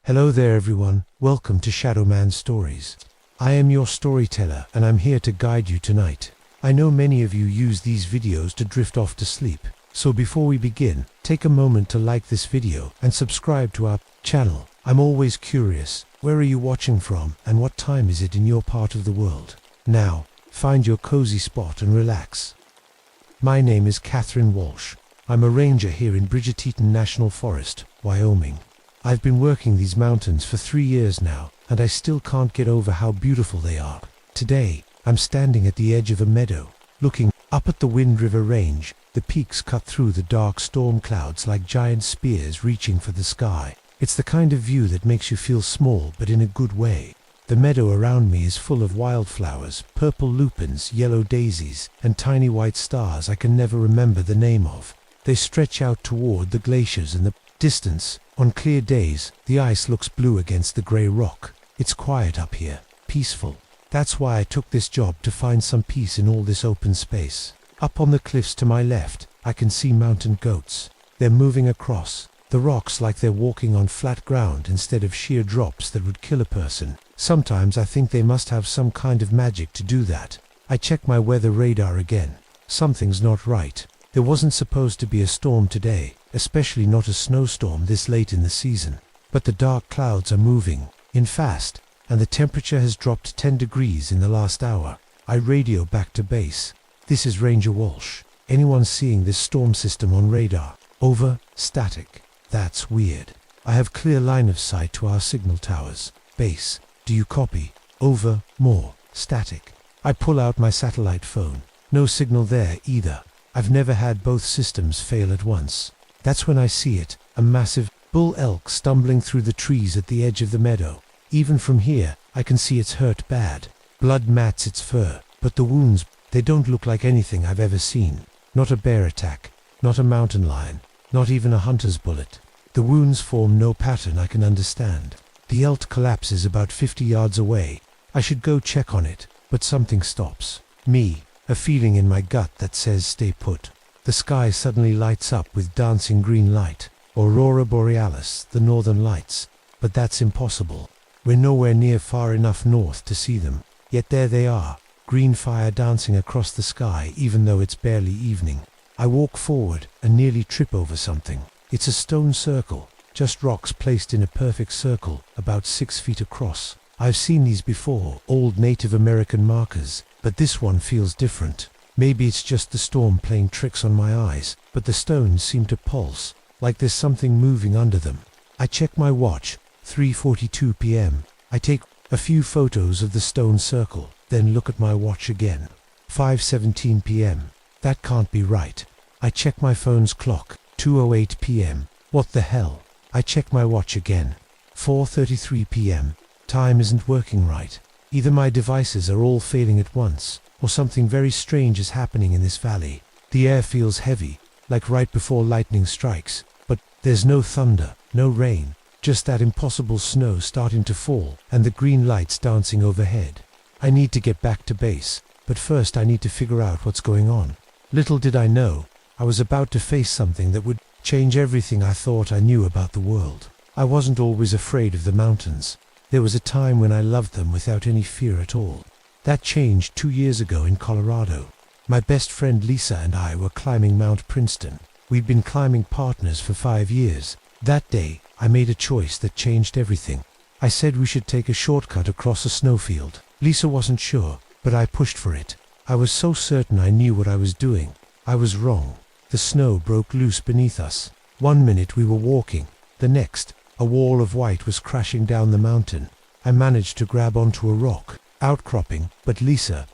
Hello there everyone, welcome to Shadowman Stories. I am your storyteller and I'm here to guide you tonight. I know many of you use these videos to drift off to sleep, so before we begin, take a moment to like this video and subscribe to our channel. I'm always curious, where are you watching from and what time is it in your part of the world? Now, find your cozy spot and relax. My name is Catherine Walsh. I'm a ranger here in Bridgeteton National Forest, Wyoming. I've been working these mountains for 3 years now, and I still can't get over how beautiful they are. Today, I'm standing at the edge of a meadow, looking up at the Wind River Range. The peaks cut through the dark storm clouds like giant spears reaching for the sky. It's the kind of view that makes you feel small, but in a good way. The meadow around me is full of wildflowers, purple lupins, yellow daisies, and tiny white stars I can never remember the name of. They stretch out toward the glaciers in the distance. On clear days, the ice looks blue against the grey rock. It's quiet up here, peaceful. That's why I took this job, to find some peace in all this open space. Up on the cliffs to my left, I can see mountain goats. They're moving across the rocks like they're walking on flat ground instead of sheer drops that would kill a person. Sometimes I think they must have some kind of magic to do that. I check my weather radar again. Something's not right. There wasn't supposed to be a storm today, especially not a snowstorm this late in the season. But the dark clouds are moving in fast, and the temperature has dropped 10 degrees in the last hour. I radio back to base. This is Ranger Walsh. Anyone seeing this storm system on radar? Over. Static. That's weird. I have clear line of sight to our signal towers. Base. Do you copy? Over. More. Static. I pull out my satellite phone. No signal there either. I've never had both systems fail at once. That's when I see it, a massive bull elk stumbling through the trees at the edge of the meadow. Even from here, I can see it's hurt bad. Blood mats its fur, but the wounds, they don't look like anything I've ever seen. Not a bear attack, not a mountain lion, not even a hunter's bullet. The wounds form no pattern I can understand. The elk collapses about 50 yards away. I should go check on it, but something stops me. A feeling in my gut that says stay put. The sky suddenly lights up with dancing green light. Aurora Borealis, the northern lights. But that's impossible. We're nowhere near far enough north to see them. Yet there they are, green fire dancing across the sky even though it's barely evening. I walk forward and nearly trip over something. It's a stone circle, just rocks placed in a perfect circle, about 6 feet across. I've seen these before, old Native American markers. But this one feels different. Maybe it's just the storm playing tricks on my eyes, but the stones seem to pulse, like there's something moving under them. I check my watch, 3:42 p.m. I take a few photos of the stone circle, then look at my watch again. 5:17 p.m. That can't be right. I check my phone's clock, 2:08 p.m. What the hell? I check my watch again. 4:33 p.m. Time isn't working right. Either my devices are all failing at once, or something very strange is happening in this valley. The air feels heavy, like right before lightning strikes, but there's no thunder, no rain, just that impossible snow starting to fall and the green lights dancing overhead. I need to get back to base, but first I need to figure out what's going on. Little did I know, I was about to face something that would change everything I thought I knew about the world. I wasn't always afraid of the mountains. There was a time when I loved them without any fear at all. That changed 2 years ago in Colorado. My best friend Lisa and I were climbing Mount Princeton. We'd been climbing partners for 5 years. That day, I made a choice that changed everything. I said we should take a shortcut across a snowfield. Lisa wasn't sure, but I pushed for it. I was so certain I knew what I was doing. I was wrong. The snow broke loose beneath us. 1 minute we were walking. The next, a wall of white was crashing down the mountain. I managed to grab onto a rock, outcropping, but Lisa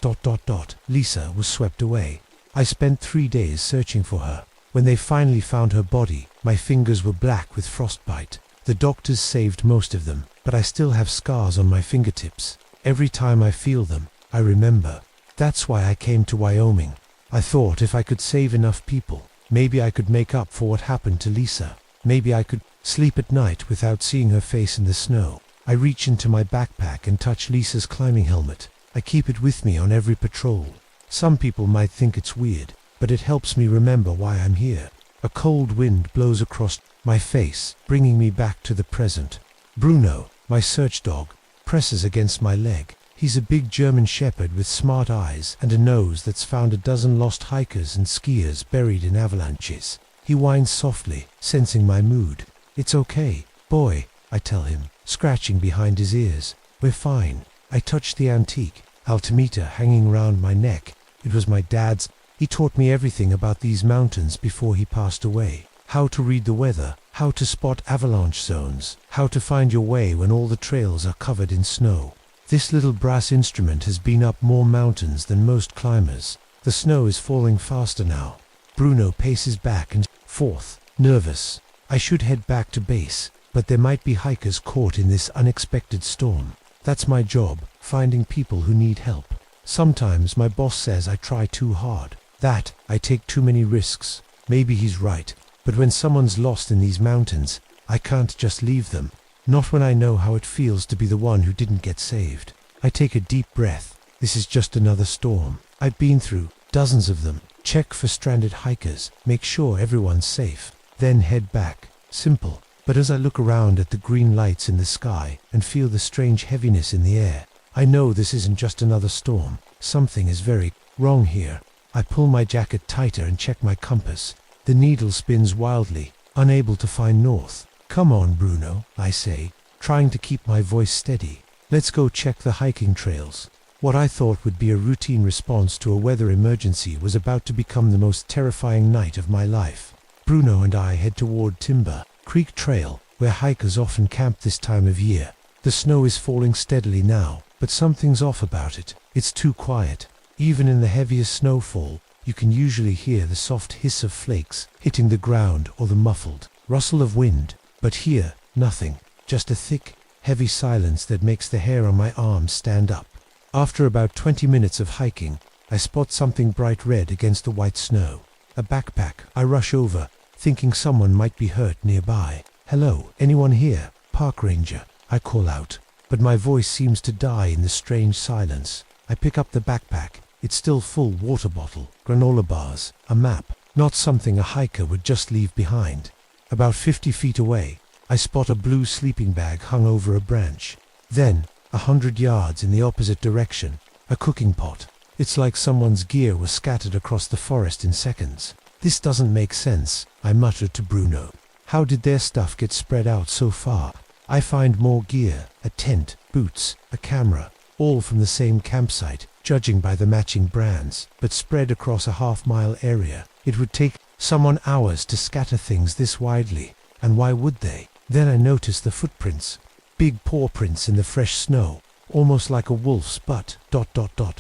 was swept away. I spent 3 days searching for her. When they finally found her body, my fingers were black with frostbite. The doctors saved most of them, but I still have scars on my fingertips. Every time I feel them, I remember. That's why I came to Wyoming. I thought if I could save enough people, maybe I could make up for what happened to Lisa. Maybe I could sleep at night without seeing her face in the snow. I reach into my backpack and touch Lisa's climbing helmet. I keep it with me on every patrol. Some people might think it's weird, but it helps me remember why I'm here. A cold wind blows across my face, bringing me back to the present. Bruno, my search dog, presses against my leg. He's a big German shepherd with smart eyes and a nose that's found a dozen lost hikers and skiers buried in avalanches. He whines softly, sensing my mood. "It's okay, boy," I tell him, scratching behind his ears. "We're fine." I touch the antique altimeter hanging round my neck. It was my dad's. He taught me everything about these mountains before he passed away. How to read the weather, how to spot avalanche zones, how to find your way when all the trails are covered in snow. This little brass instrument has been up more mountains than most climbers. The snow is falling faster now. Bruno paces back and forth, nervous. I should head back to base, but there might be hikers caught in this unexpected storm. That's my job, finding people who need help. Sometimes my boss says I try too hard, that I take too many risks. Maybe he's right, but when someone's lost in these mountains, I can't just leave them. Not when I know how it feels to be the one who didn't get saved. I take a deep breath. This is just another storm. I've been through dozens of them. Check for stranded hikers, make sure everyone's safe, then head back. Simple. But as I look around at the green lights in the sky and feel the strange heaviness in the air, I know this isn't just another storm. Something is very wrong here. I pull my jacket tighter and check my compass. The needle spins wildly, unable to find north. "Come on, Bruno," I say, trying to keep my voice steady. "Let's go check the hiking trails." What I thought would be a routine response to a weather emergency was about to become the most terrifying night of my life. Bruno and I head toward Timber Creek Trail, where hikers often camp this time of year. The snow is falling steadily now, but something's off about it. It's too quiet. Even in the heaviest snowfall, you can usually hear the soft hiss of flakes hitting the ground or the muffled rustle of wind. But here, nothing. Just a thick, heavy silence that makes the hair on my arms stand up. After about 20 minutes of hiking, I spot something bright red against the white snow. A backpack. I rush over, thinking someone might be hurt nearby. "Hello, anyone here?" "Park ranger," I call out, but my voice seems to die in the strange silence. I pick up the backpack. It's still full: water bottle, granola bars, a map. Not something a hiker would just leave behind. About 50 feet away, I spot a blue sleeping bag hung over a branch. Then, 100 yards in the opposite direction, a cooking pot. It's like someone's gear was scattered across the forest in seconds. "This doesn't make sense," I muttered to Bruno. "How did their stuff get spread out so far?" I find more gear: a tent, boots, a camera, all from the same campsite, judging by the matching brands, but spread across a half-mile area. It would take someone hours to scatter things this widely, and why would they? Then I notice the footprints. Big paw prints in the fresh snow, almost like a wolf's, but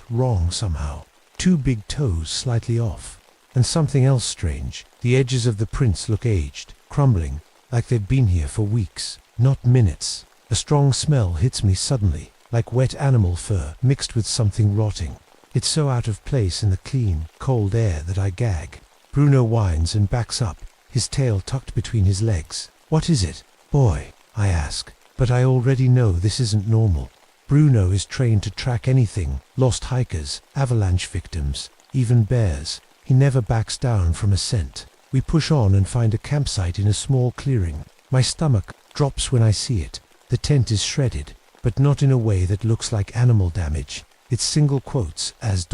wrong somehow. 2 big toes slightly off. And something else strange. The edges of the prints look aged, crumbling, like they've been here for weeks, not minutes. A strong smell hits me suddenly, like wet animal fur mixed with something rotting. It's so out of place in the clean, cold air that I gag. Bruno whines and backs up, his tail tucked between his legs. "What is it, boy?" I ask, but I already know this isn't normal. Bruno is trained to track anything: lost hikers, avalanche victims, even bears. He never backs down from a scent. We push on and find a campsite in a small clearing. My stomach drops when I see it. The tent is shredded, but not in a way that looks like animal damage. It's single quotes as ...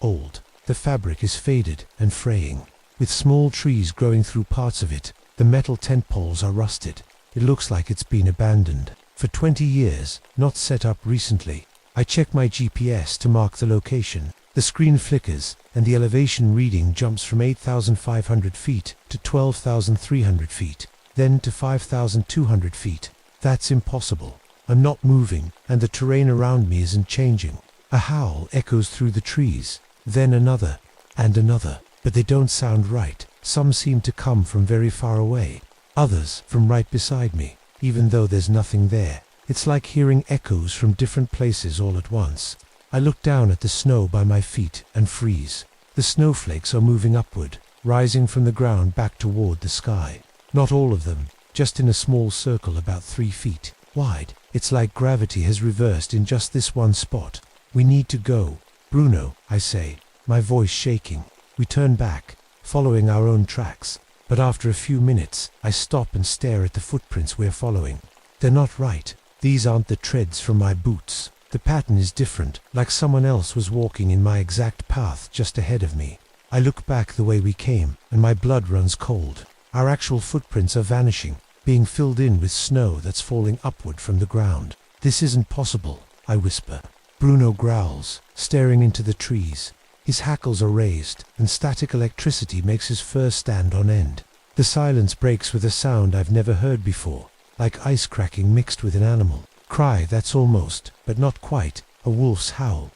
old. The fabric is faded and fraying, with small trees growing through parts of it. The metal tent poles are rusted. It looks like it's been abandoned for 20 years, not set up recently. I check my GPS to mark the location. The screen flickers, and the elevation reading jumps from 8,500 feet to 12,300 feet, then to 5,200 feet. That's impossible. I'm not moving, and the terrain around me isn't changing. A howl echoes through the trees, then another, and another, but they don't sound right. Some seem to come from very far away, others from right beside me, even though there's nothing there. It's like hearing echoes from different places all at once. I look down at the snow by my feet and freeze. The snowflakes are moving upward, rising from the ground back toward the sky. Not all of them, just in a small circle about 3 feet wide. It's like gravity has reversed in just this one spot. "We need to go, Bruno," I say, my voice shaking. We turn back, following our own tracks, but after a few minutes, I stop and stare at the footprints we're following. They're not right. These aren't the treads from my boots. The pattern is different, like someone else was walking in my exact path just ahead of me. I look back the way we came, and my blood runs cold. Our actual footprints are vanishing, being filled in with snow that's falling upward from the ground. This isn't possible, I whisper. Bruno growls, staring into the trees. His hackles are raised, and static electricity makes his fur stand on end. The silence breaks with a sound I've never heard before, like ice cracking mixed with an animal cry that's almost, but not quite, a wolf's howl.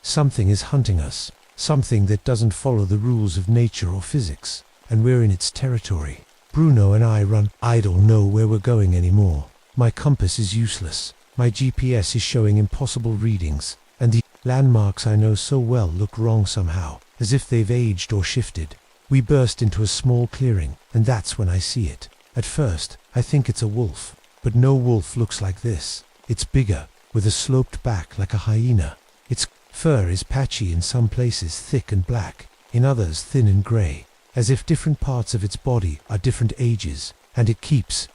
Something is hunting us, something that doesn't follow the rules of nature or physics, and we're in its territory. Bruno and I run. I don't know where we're going anymore. My compass is useless. My GPS is showing impossible readings, and the landmarks I know so well look wrong somehow, as if they've aged or shifted. We burst into a small clearing, and that's when I see it. At first, I think it's a wolf, but no wolf looks like this. It's bigger, with a sloped back like a hyena. Its fur is patchy in some places, thick and black, in others thin and grey, as if different parts of its body are different ages, and it keeps ...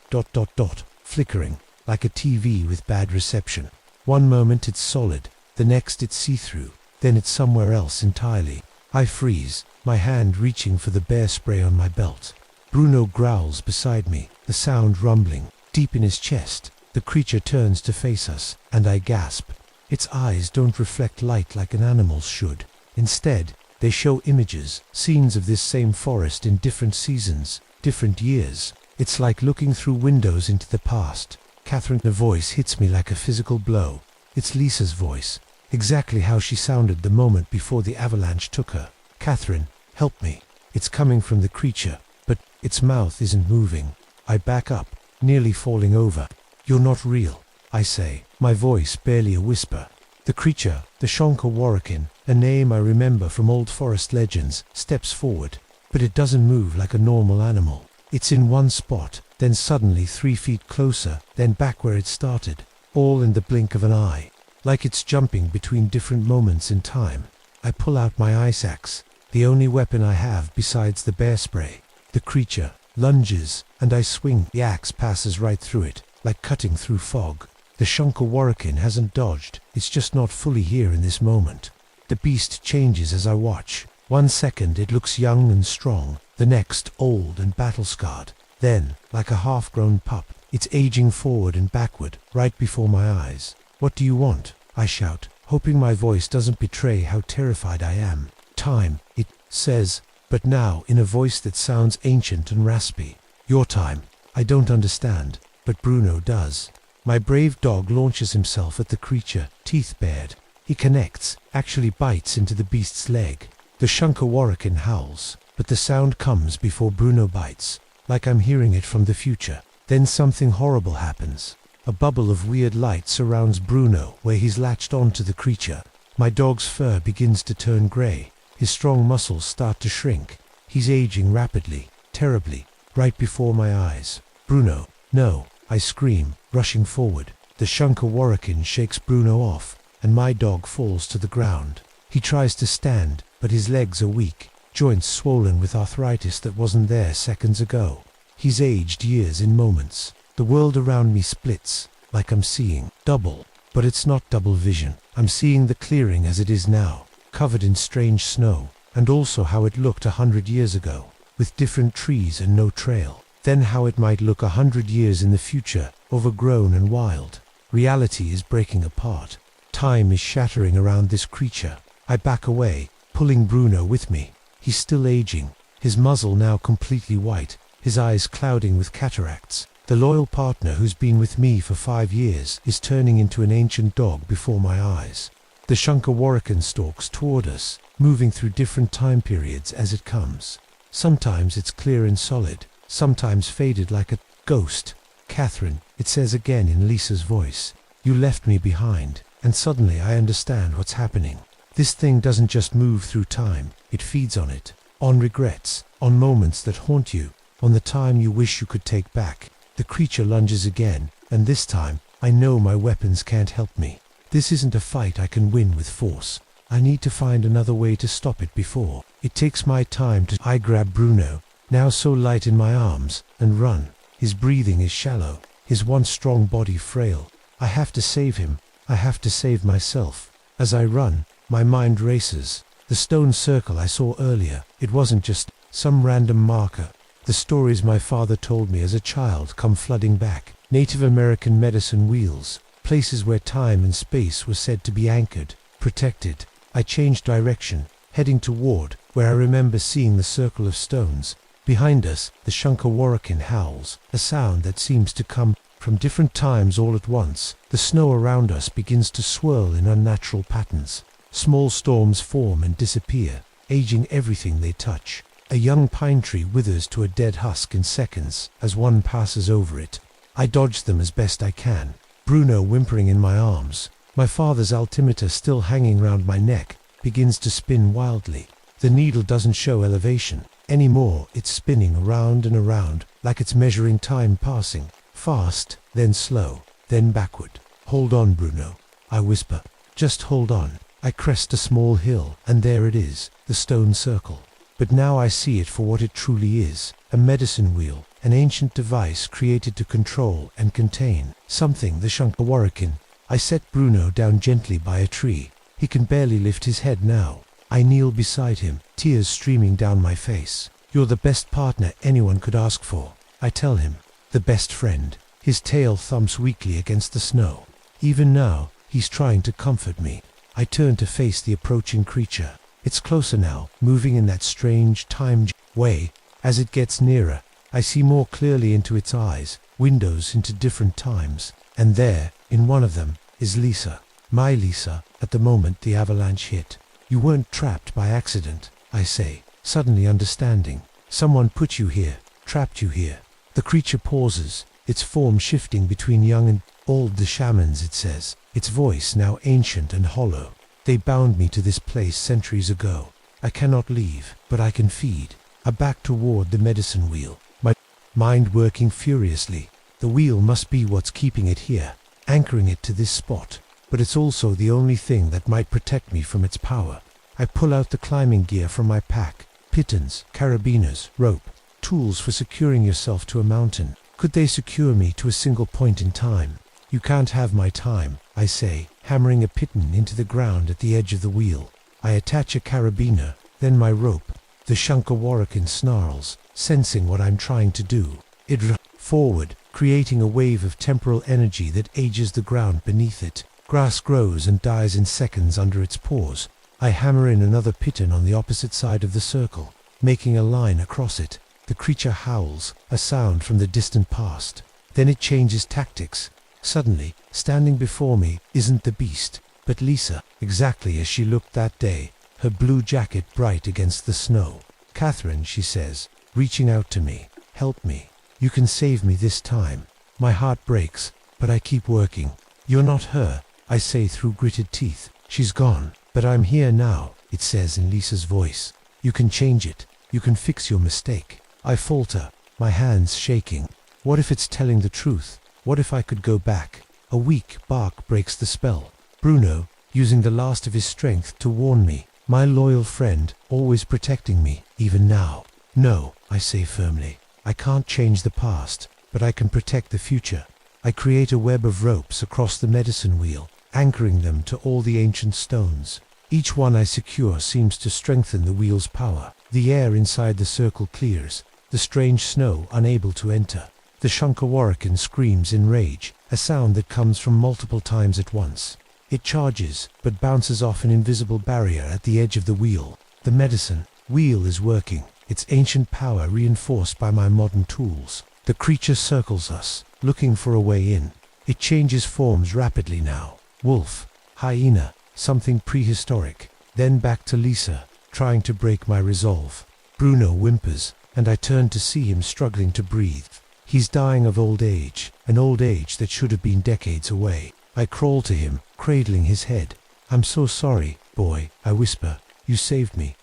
flickering, like a TV with bad reception. One moment it's solid, the next it's see-through, then it's somewhere else entirely. I freeze, my hand reaching for the bear spray on my belt. Bruno growls beside me, the sound rumbling, deep in his chest. The creature turns to face us, and I gasp. Its eyes don't reflect light like an animal's should. Instead, they show images, scenes of this same forest in different seasons, different years. It's like looking through windows into the past. Catherine, the voice hits me like a physical blow. It's Lisa's voice, exactly how she sounded the moment before the avalanche took her. Catherine, help me. It's coming from the creature, but its mouth isn't moving. I back up, nearly falling over. You're not real, I say, my voice barely a whisper. The creature, the Shonka-Warrakin, a name I remember from old forest legends, steps forward, but it doesn't move like a normal animal. It's in one spot, then suddenly 3 feet closer, then back where it started, all in the blink of an eye, like it's jumping between different moments in time. I pull out my ice axe, the only weapon I have besides the bear spray. The creature lunges, and I swing. The axe passes right through it, like cutting through fog. The Shonka-Warrakin hasn't dodged, it's just not fully here in this moment. The beast changes as I watch. 1 second it looks young and strong, the next old and battle-scarred. Then, like a half-grown pup, it's aging forward and backward, right before my eyes. What do you want? I shout, hoping my voice doesn't betray how terrified I am. Time, it says, but now in a voice that sounds ancient and raspy. Your time. I don't understand, but Bruno does. My brave dog launches himself at the creature, teeth bared. He connects, actually bites into the beast's leg. The Shonka-Warrakin howls, but the sound comes before Bruno bites, like I'm hearing it from the future. Then something horrible happens. A bubble of weird light surrounds Bruno where he's latched onto the creature. My dog's fur begins to turn grey. His strong muscles start to shrink. He's aging rapidly, terribly, right before my eyes. Bruno, no, I scream, rushing forward. The Shonka-Warrakin shakes Bruno off, and my dog falls to the ground. He tries to stand, but his legs are weak, joints swollen with arthritis that wasn't there seconds ago. He's aged years in moments. The world around me splits, like I'm seeing double. But it's not double vision. I'm seeing the clearing as it is now, covered in strange snow, and also how it looked 100 years ago, with different trees and no trail. Then how it might look 100 years in the future, overgrown and wild. Reality is breaking apart. Time is shattering around this creature. I back away, pulling Bruno with me. He's still aging, his muzzle now completely white, his eyes clouding with cataracts. The loyal partner who's been with me for 5 years is turning into an ancient dog before my eyes. The Shonka-Warrakin stalks toward us, moving through different time periods as it comes. Sometimes it's clear and solid, sometimes faded like a ghost. Catherine, it says again in Lisa's voice, you left me behind, and suddenly I understand what's happening. This thing doesn't just move through time, it feeds on it, on regrets, on moments that haunt you, on the time you wish you could take back. The creature lunges again, and this time, I know my weapons can't help me. This isn't a fight I can win with force. I need to find another way to stop it before it takes my time I grab Bruno, now so light in my arms, and run. His breathing is shallow. his once strong body frail. I have to save him. I have to save myself. As I run, my mind races. The stone circle I saw earlier, it wasn't just some random marker. The stories my father told me as a child come flooding back. Native American medicine wheels, places where time and space were said to be anchored, protected. I changed direction, heading toward where I remember seeing the circle of stones. Behind us, the Shunkawarrikin howls, a sound that seems to come from different times all at once. The snow around us begins to swirl in unnatural patterns. Small storms form and disappear, aging everything they touch. A young pine tree withers to a dead husk in seconds as one passes over it. I dodge them as best I can, Bruno whimpering in my arms. My father's altimeter, still hanging round my neck, begins to spin wildly. The needle doesn't show elevation anymore. It's spinning around and around, like it's measuring time passing. Fast, then slow, then backward. "Hold on, Bruno," I whisper. "Just hold on." I crest a small hill, and there it is, the stone circle. But now I see it for what it truly is, a medicine wheel, an ancient device created to control and contain something, the Shunkawarrikin. I set Bruno down gently by a tree. He can barely lift his head now. I kneel beside him, tears streaming down my face. "You're the best partner anyone could ask for," I tell him. "The best friend." His tail thumps weakly against the snow. Even now, he's trying to comfort me. I turn to face the approaching creature. It's closer now, moving in that strange, timed way. As it gets nearer, I see more clearly into its eyes, windows into different times. And there, in one of them, is Lisa. My Lisa, at the moment the avalanche hit. "You weren't trapped by accident," I say, suddenly understanding. "Someone put you here, trapped you here." The creature pauses, its form shifting between young and old. "The shamans," it says, its voice now ancient and hollow. "They bound me to this place centuries ago. I cannot leave, but I can feed." I back toward the medicine wheel, my mind working furiously. The wheel must be what's keeping it here, anchoring it to this spot. But it's also the only thing that might protect me from its power. I pull out the climbing gear from my pack, pitons, carabiners, rope, tools for securing yourself to a mountain. Could they secure me to a single point in time? "You can't have my time," I say, hammering a piton into the ground at the edge of the wheel. I attach a carabiner, then my rope. The Shunkawarrikin snarls, sensing what I'm trying to do. It forward, creating a wave of temporal energy that ages the ground beneath it. Grass grows and dies in seconds under its paws. I hammer in another piton on the opposite side of the circle, making a line across it. The creature howls, a sound from the distant past. Then it changes tactics. Suddenly, standing before me isn't the beast, but Lisa, exactly as she looked that day, her blue jacket bright against the snow. "Catherine," she says, reaching out to me, "help me. You can save me this time." My heart breaks, but I keep working. "You're not her," I say through gritted teeth. "She's gone, but I'm here now," it says in Lisa's voice. "You can change it. You can fix your mistake." I falter, my hands shaking. What if it's telling the truth? What if I could go back? A weak bark breaks the spell. Bruno, using the last of his strength to warn me. My loyal friend, always protecting me, even now. "No," I say firmly. "I can't change the past, but I can protect the future." I create a web of ropes across the medicine wheel, anchoring them to all the ancient stones. Each one I secure seems to strengthen the wheel's power. The air inside the circle clears, the strange snow unable to enter. The Shunkawarrikin screams in rage, a sound that comes from multiple times at once. It charges, but bounces off an invisible barrier at the edge of the wheel. The medicine wheel is working, its ancient power reinforced by my modern tools. The creature circles us, looking for a way in. It changes forms rapidly now. Wolf, hyena, something prehistoric. Then back to Lisa, trying to break my resolve. Bruno whimpers, and I turn to see him struggling to breathe. He's dying of old age, an old age that should have been decades away. I crawl to him, cradling his head. "I'm so sorry, boy," I whisper. You saved me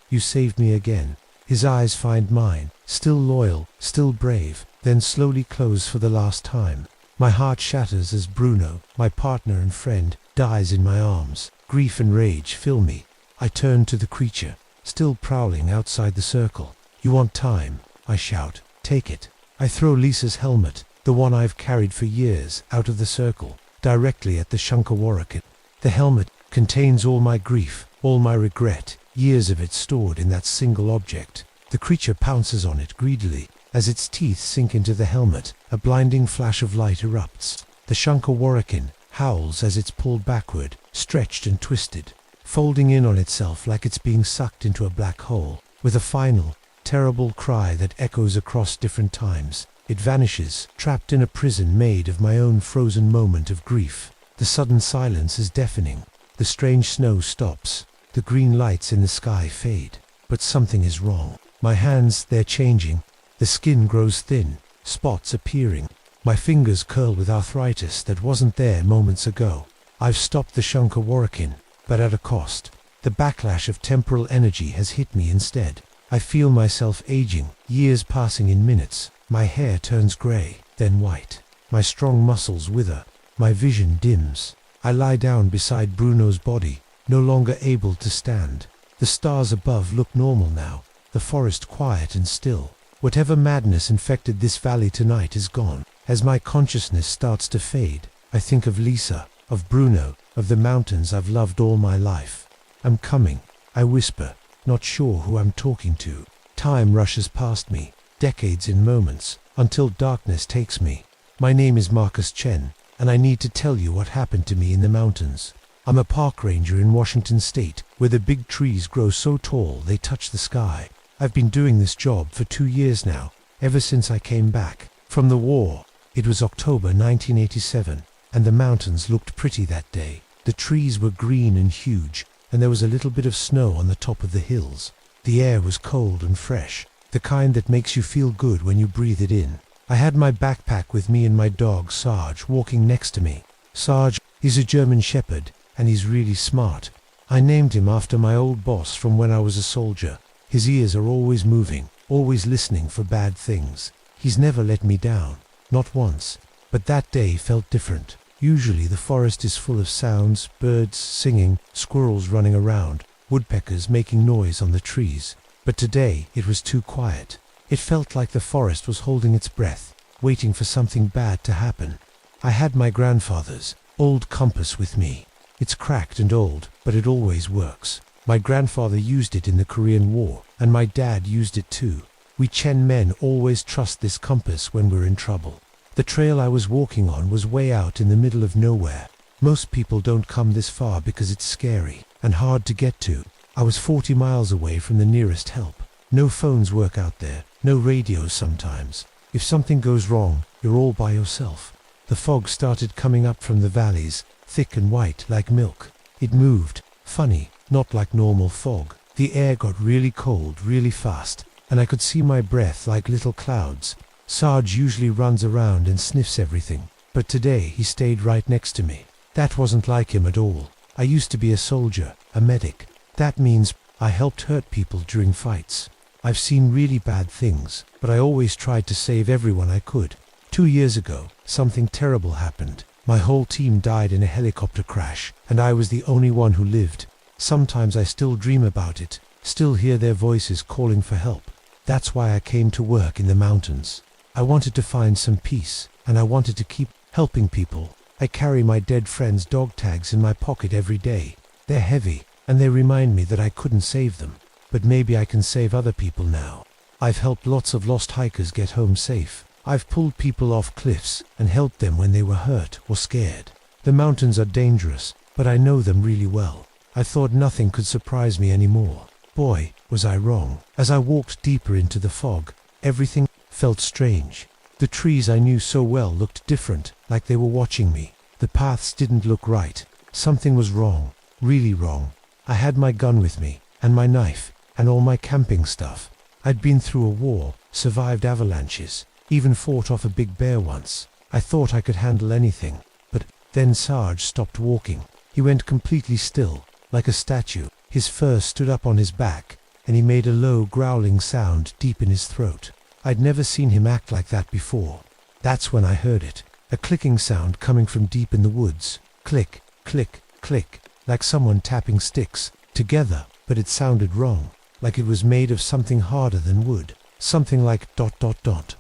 again." His eyes find mine, still loyal, still brave, then slowly close for the last time. My heart shatters as Bruno, my partner and friend, dies in my arms. Grief and rage fill me. I turn to the creature, still prowling outside the circle. "You want time," I shout. "Take it." I throw Lisa's helmet, the one I've carried for years, out of the circle, directly at the Shankawarakan. The helmet contains all my grief, all my regret, years of it stored in that single object. The creature pounces on it greedily. As its teeth sink into the helmet, a blinding flash of light erupts. The Shankawarakan howls as it's pulled backward, stretched and twisted, folding in on itself like it's being sucked into a black hole. With a final, terrible cry that echoes across different times, it vanishes, trapped in a prison made of my own frozen moment of grief. The sudden silence is deafening. The strange snow stops. The green lights in the sky fade. But something is wrong. My hands, they're changing. The skin grows thin, spots appearing. My fingers curl with arthritis that wasn't there moments ago. I've stopped the Shankawarakan, but at a cost. The backlash of temporal energy has hit me instead. I feel myself aging, years passing in minutes. My hair turns grey, then white. My strong muscles wither. My vision dims. I lie down beside Bruno's body, no longer able to stand. The stars above look normal now, the forest quiet and still. Whatever madness infected this valley tonight is gone. As my consciousness starts to fade, I think of Lisa, of Bruno, of the mountains I've loved all my life. I'm coming, I whisper, not sure who I'm talking to. Time rushes past me, decades in moments, until darkness takes me. My name is Marcus Chen, and I need to tell you what happened to me in the mountains. I'm a park ranger in Washington State, where the big trees grow so tall they touch the sky. I've been doing this job for 2 years now, ever since I came back from the war. It was October 1987, and the mountains looked pretty that day. The trees were green and huge, and there was a little bit of snow on the top of the hills. The air was cold and fresh, the kind that makes you feel good when you breathe it in. I had my backpack with me and my dog Sarge walking next to me. Sarge is a German shepherd, and he's really smart. I named him after my old boss from when I was a soldier. His ears are always moving, always listening for bad things. He's never let me down, not once. But that day felt different. Usually the forest is full of sounds, birds singing, squirrels running around, woodpeckers making noise on the trees. But today it was too quiet. It felt like the forest was holding its breath, waiting for something bad to happen. I had my grandfather's old compass with me. It's cracked and old, but it always works. My grandfather used it in the Korean War, and my dad used it too. We Chen men always trust this compass when we're in trouble. The trail I was walking on was way out in the middle of nowhere. Most people don't come this far because it's scary and hard to get to. I was 40 miles away from the nearest help. No phones work out there, no radios sometimes. If something goes wrong, you're all by yourself. The fog started coming up from the valleys, thick and white like milk. It moved, funny, not like normal fog. The air got really cold really fast, and I could see my breath like little clouds. Sarge usually runs around and sniffs everything, but today he stayed right next to me. That wasn't like him at all. I used to be a soldier, a medic. That means I helped hurt people during fights. I've seen really bad things, but I always tried to save everyone I could. 2 years ago, something terrible happened. My whole team died in a helicopter crash, and I was the only one who lived. Sometimes I still dream about it, still hear their voices calling for help. That's why I came to work in the mountains. I wanted to find some peace, and I wanted to keep helping people. I carry my dead friends' dog tags in my pocket every day. They're heavy, and they remind me that I couldn't save them. But maybe I can save other people now. I've helped lots of lost hikers get home safe. I've pulled people off cliffs and helped them when they were hurt or scared. The mountains are dangerous, but I know them really well. I thought nothing could surprise me anymore. Boy, was I wrong. As I walked deeper into the fog, everything felt strange. The trees I knew so well looked different, like they were watching me. The paths didn't look right. Something was wrong, really wrong. I had my gun with me, and my knife, and all my camping stuff. I'd been through a war, survived avalanches, even fought off a big bear once. I thought I could handle anything, but then Sarge stopped walking. He went completely still, like a statue. His fur stood up on his back, and he made a low growling sound deep in his throat. I'd never seen him act like that before. That's when I heard it, a clicking sound coming from deep in the woods. Click, click, click, like someone tapping sticks together, but it sounded wrong, like it was made of something harder than wood. Something like ...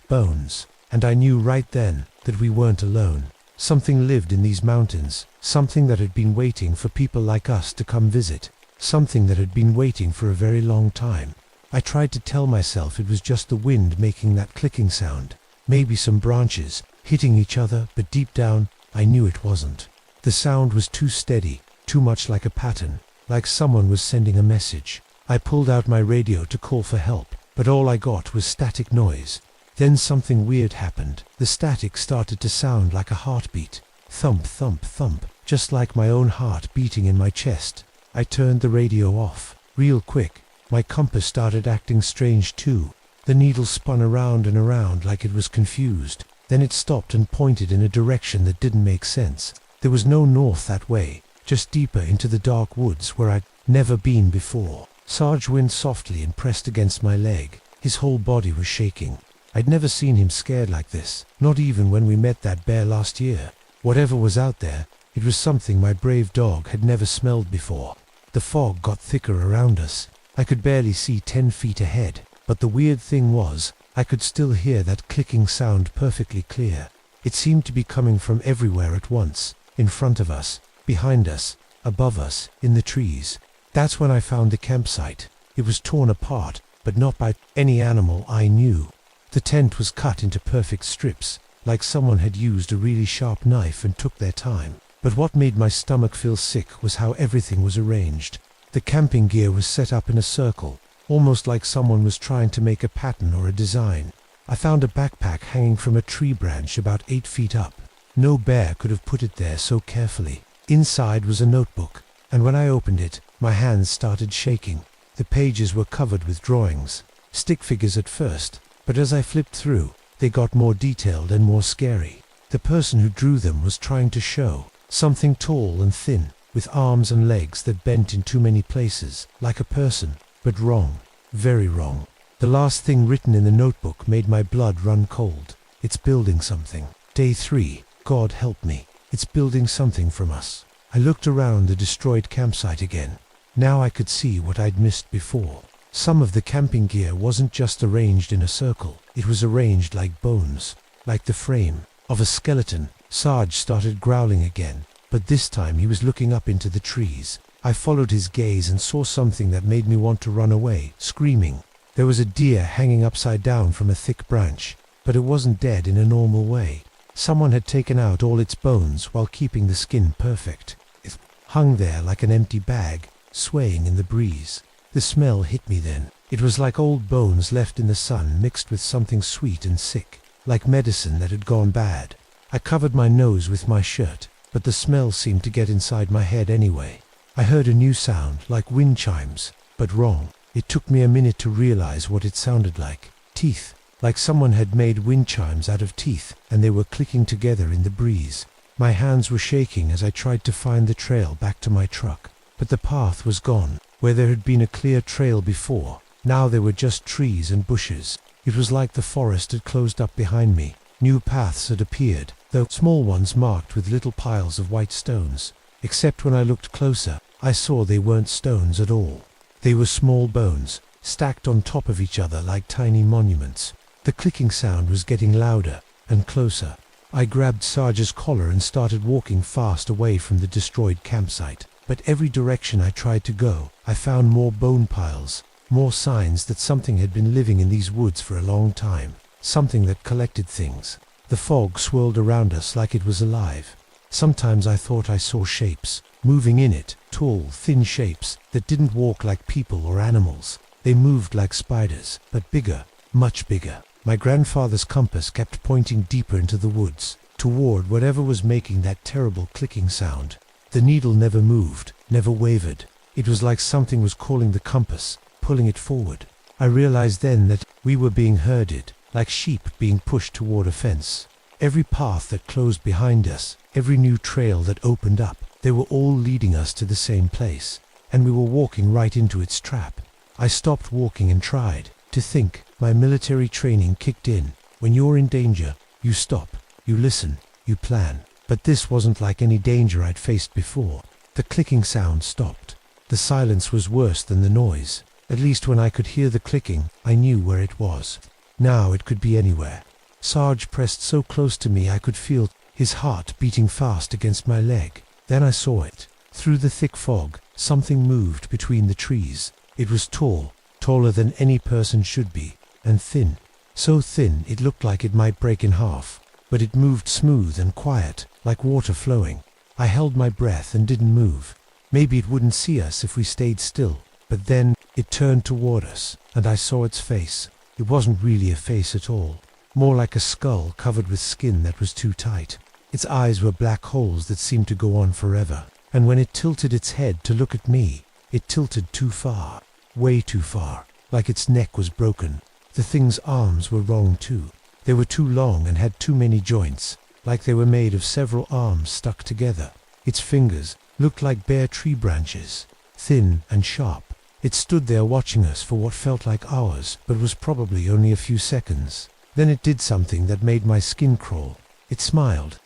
bones. And I knew right then, that we weren't alone. Something lived in these mountains, something that had been waiting for people like us to come visit, something that had been waiting for a very long time. I tried to tell myself it was just the wind making that clicking sound, maybe some branches hitting each other, but deep down, I knew it wasn't. The sound was too steady, too much like a pattern, like someone was sending a message. I pulled out my radio to call for help, but all I got was static noise. Then something weird happened. The static started to sound like a heartbeat. Thump, thump, thump, just like my own heart beating in my chest. I turned the radio off. Real quick. My compass started acting strange too. The needle spun around and around like it was confused. Then it stopped and pointed in a direction that didn't make sense. There was no north that way, just deeper into the dark woods where I'd never been before. Sarge whined softly and pressed against my leg. His whole body was shaking. I'd never seen him scared like this, not even when we met that bear last year. Whatever was out there, it was something my brave dog had never smelled before. The fog got thicker around us. I could barely see 10 feet ahead, but the weird thing was, I could still hear that clicking sound perfectly clear. It seemed to be coming from everywhere at once, in front of us, behind us, above us, in the trees. That's when I found the campsite. It was torn apart, but not by any animal I knew. The tent was cut into perfect strips, like someone had used a really sharp knife and took their time. But what made my stomach feel sick was how everything was arranged. The camping gear was set up in a circle, almost like someone was trying to make a pattern or a design. I found a backpack hanging from a tree branch about 8 feet up. No bear could have put it there so carefully. Inside was a notebook, and when I opened it, my hands started shaking. The pages were covered with drawings, stick figures at first, but as I flipped through, they got more detailed and more scary. The person who drew them was trying to show something tall and thin, with arms and legs that bent in too many places, like a person, but wrong, very wrong. The last thing written in the notebook made my blood run cold. It's building something. Day 3, God help me. It's building something from us. I looked around the destroyed campsite again. Now I could see what I'd missed before. Some of the camping gear wasn't just arranged in a circle. It was arranged like bones, like the frame of a skeleton. Sarge started growling again, but this time he was looking up into the trees. I followed his gaze and saw something that made me want to run away, screaming. There was a deer hanging upside down from a thick branch, but it wasn't dead in a normal way. Someone had taken out all its bones while keeping the skin perfect. It hung there like an empty bag, swaying in the breeze. The smell hit me then. It was like old bones left in the sun mixed with something sweet and sick, like medicine that had gone bad. I covered my nose with my shirt, but the smell seemed to get inside my head anyway. I heard a new sound, like wind chimes, but wrong. It took me a minute to realize what it sounded like. Teeth, like someone had made wind chimes out of teeth, and they were clicking together in the breeze. My hands were shaking as I tried to find the trail back to my truck, but the path was gone. Where there had been a clear trail before, now there were just trees and bushes. It was like the forest had closed up behind me. New paths had appeared, though small ones marked with little piles of white stones. Except when I looked closer, I saw they weren't stones at all. They were small bones, stacked on top of each other like tiny monuments. The clicking sound was getting louder and closer. I grabbed Sarge's collar and started walking fast away from the destroyed campsite. But every direction I tried to go, I found more bone piles, more signs that something had been living in these woods for a long time, something that collected things. The fog swirled around us like it was alive. Sometimes I thought I saw shapes, moving in it, tall, thin shapes that didn't walk like people or animals. They moved like spiders, but bigger, much bigger. My grandfather's compass kept pointing deeper into the woods, toward whatever was making that terrible clicking sound. The needle never moved, never wavered. It was like something was calling the compass, pulling it forward. I realized then that we were being herded, like sheep being pushed toward a fence. Every path that closed behind us, every new trail that opened up, they were all leading us to the same place, and we were walking right into its trap. I stopped walking and tried to think. My military training kicked in. When you're in danger, you stop, you listen, you plan. But this wasn't like any danger I'd faced before. The clicking sound stopped. The silence was worse than the noise. At least when I could hear the clicking, I knew where it was. Now it could be anywhere. Sarge pressed so close to me I could feel his heart beating fast against my leg. Then I saw it. Through the thick fog, something moved between the trees. It was tall, taller than any person should be, and thin. So thin it looked like it might break in half. But it moved smooth and quiet, like water flowing. I held my breath and didn't move. Maybe it wouldn't see us if we stayed still. But then, it turned toward us, and I saw its face. It wasn't really a face at all. More like a skull covered with skin that was too tight. Its eyes were black holes that seemed to go on forever. And when it tilted its head to look at me, it tilted too far. Way too far. Like its neck was broken. The thing's arms were wrong too. They were too long and had too many joints. Like they were made of several arms stuck together. Its fingers looked like bare tree branches. Thin and sharp. It stood there watching us for what felt like hours, but was probably only a few seconds. Then it did something that made my skin crawl. It smiled.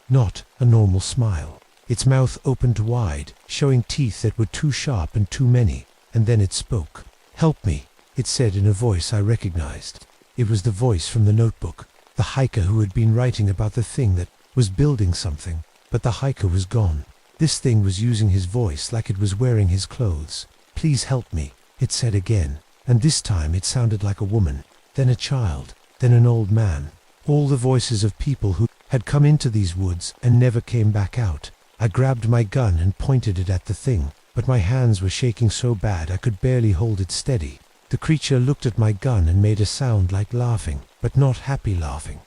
Not a normal smile. Its mouth opened wide, showing teeth that were too sharp and too many, and then it spoke. "Help me," it said in a voice I recognized. It was the voice from the notebook, the hiker who had been writing about the thing that was building something, but the hiker was gone. This thing was using his voice like it was wearing his clothes. "Please help me," it said again, and this time it sounded like a woman, then a child, then an old man. All the voices of people who had come into these woods and never came back out. I grabbed my gun and pointed it at the thing, but my hands were shaking so bad I could barely hold it steady. The creature looked at my gun and made a sound like laughing, but not happy laughing,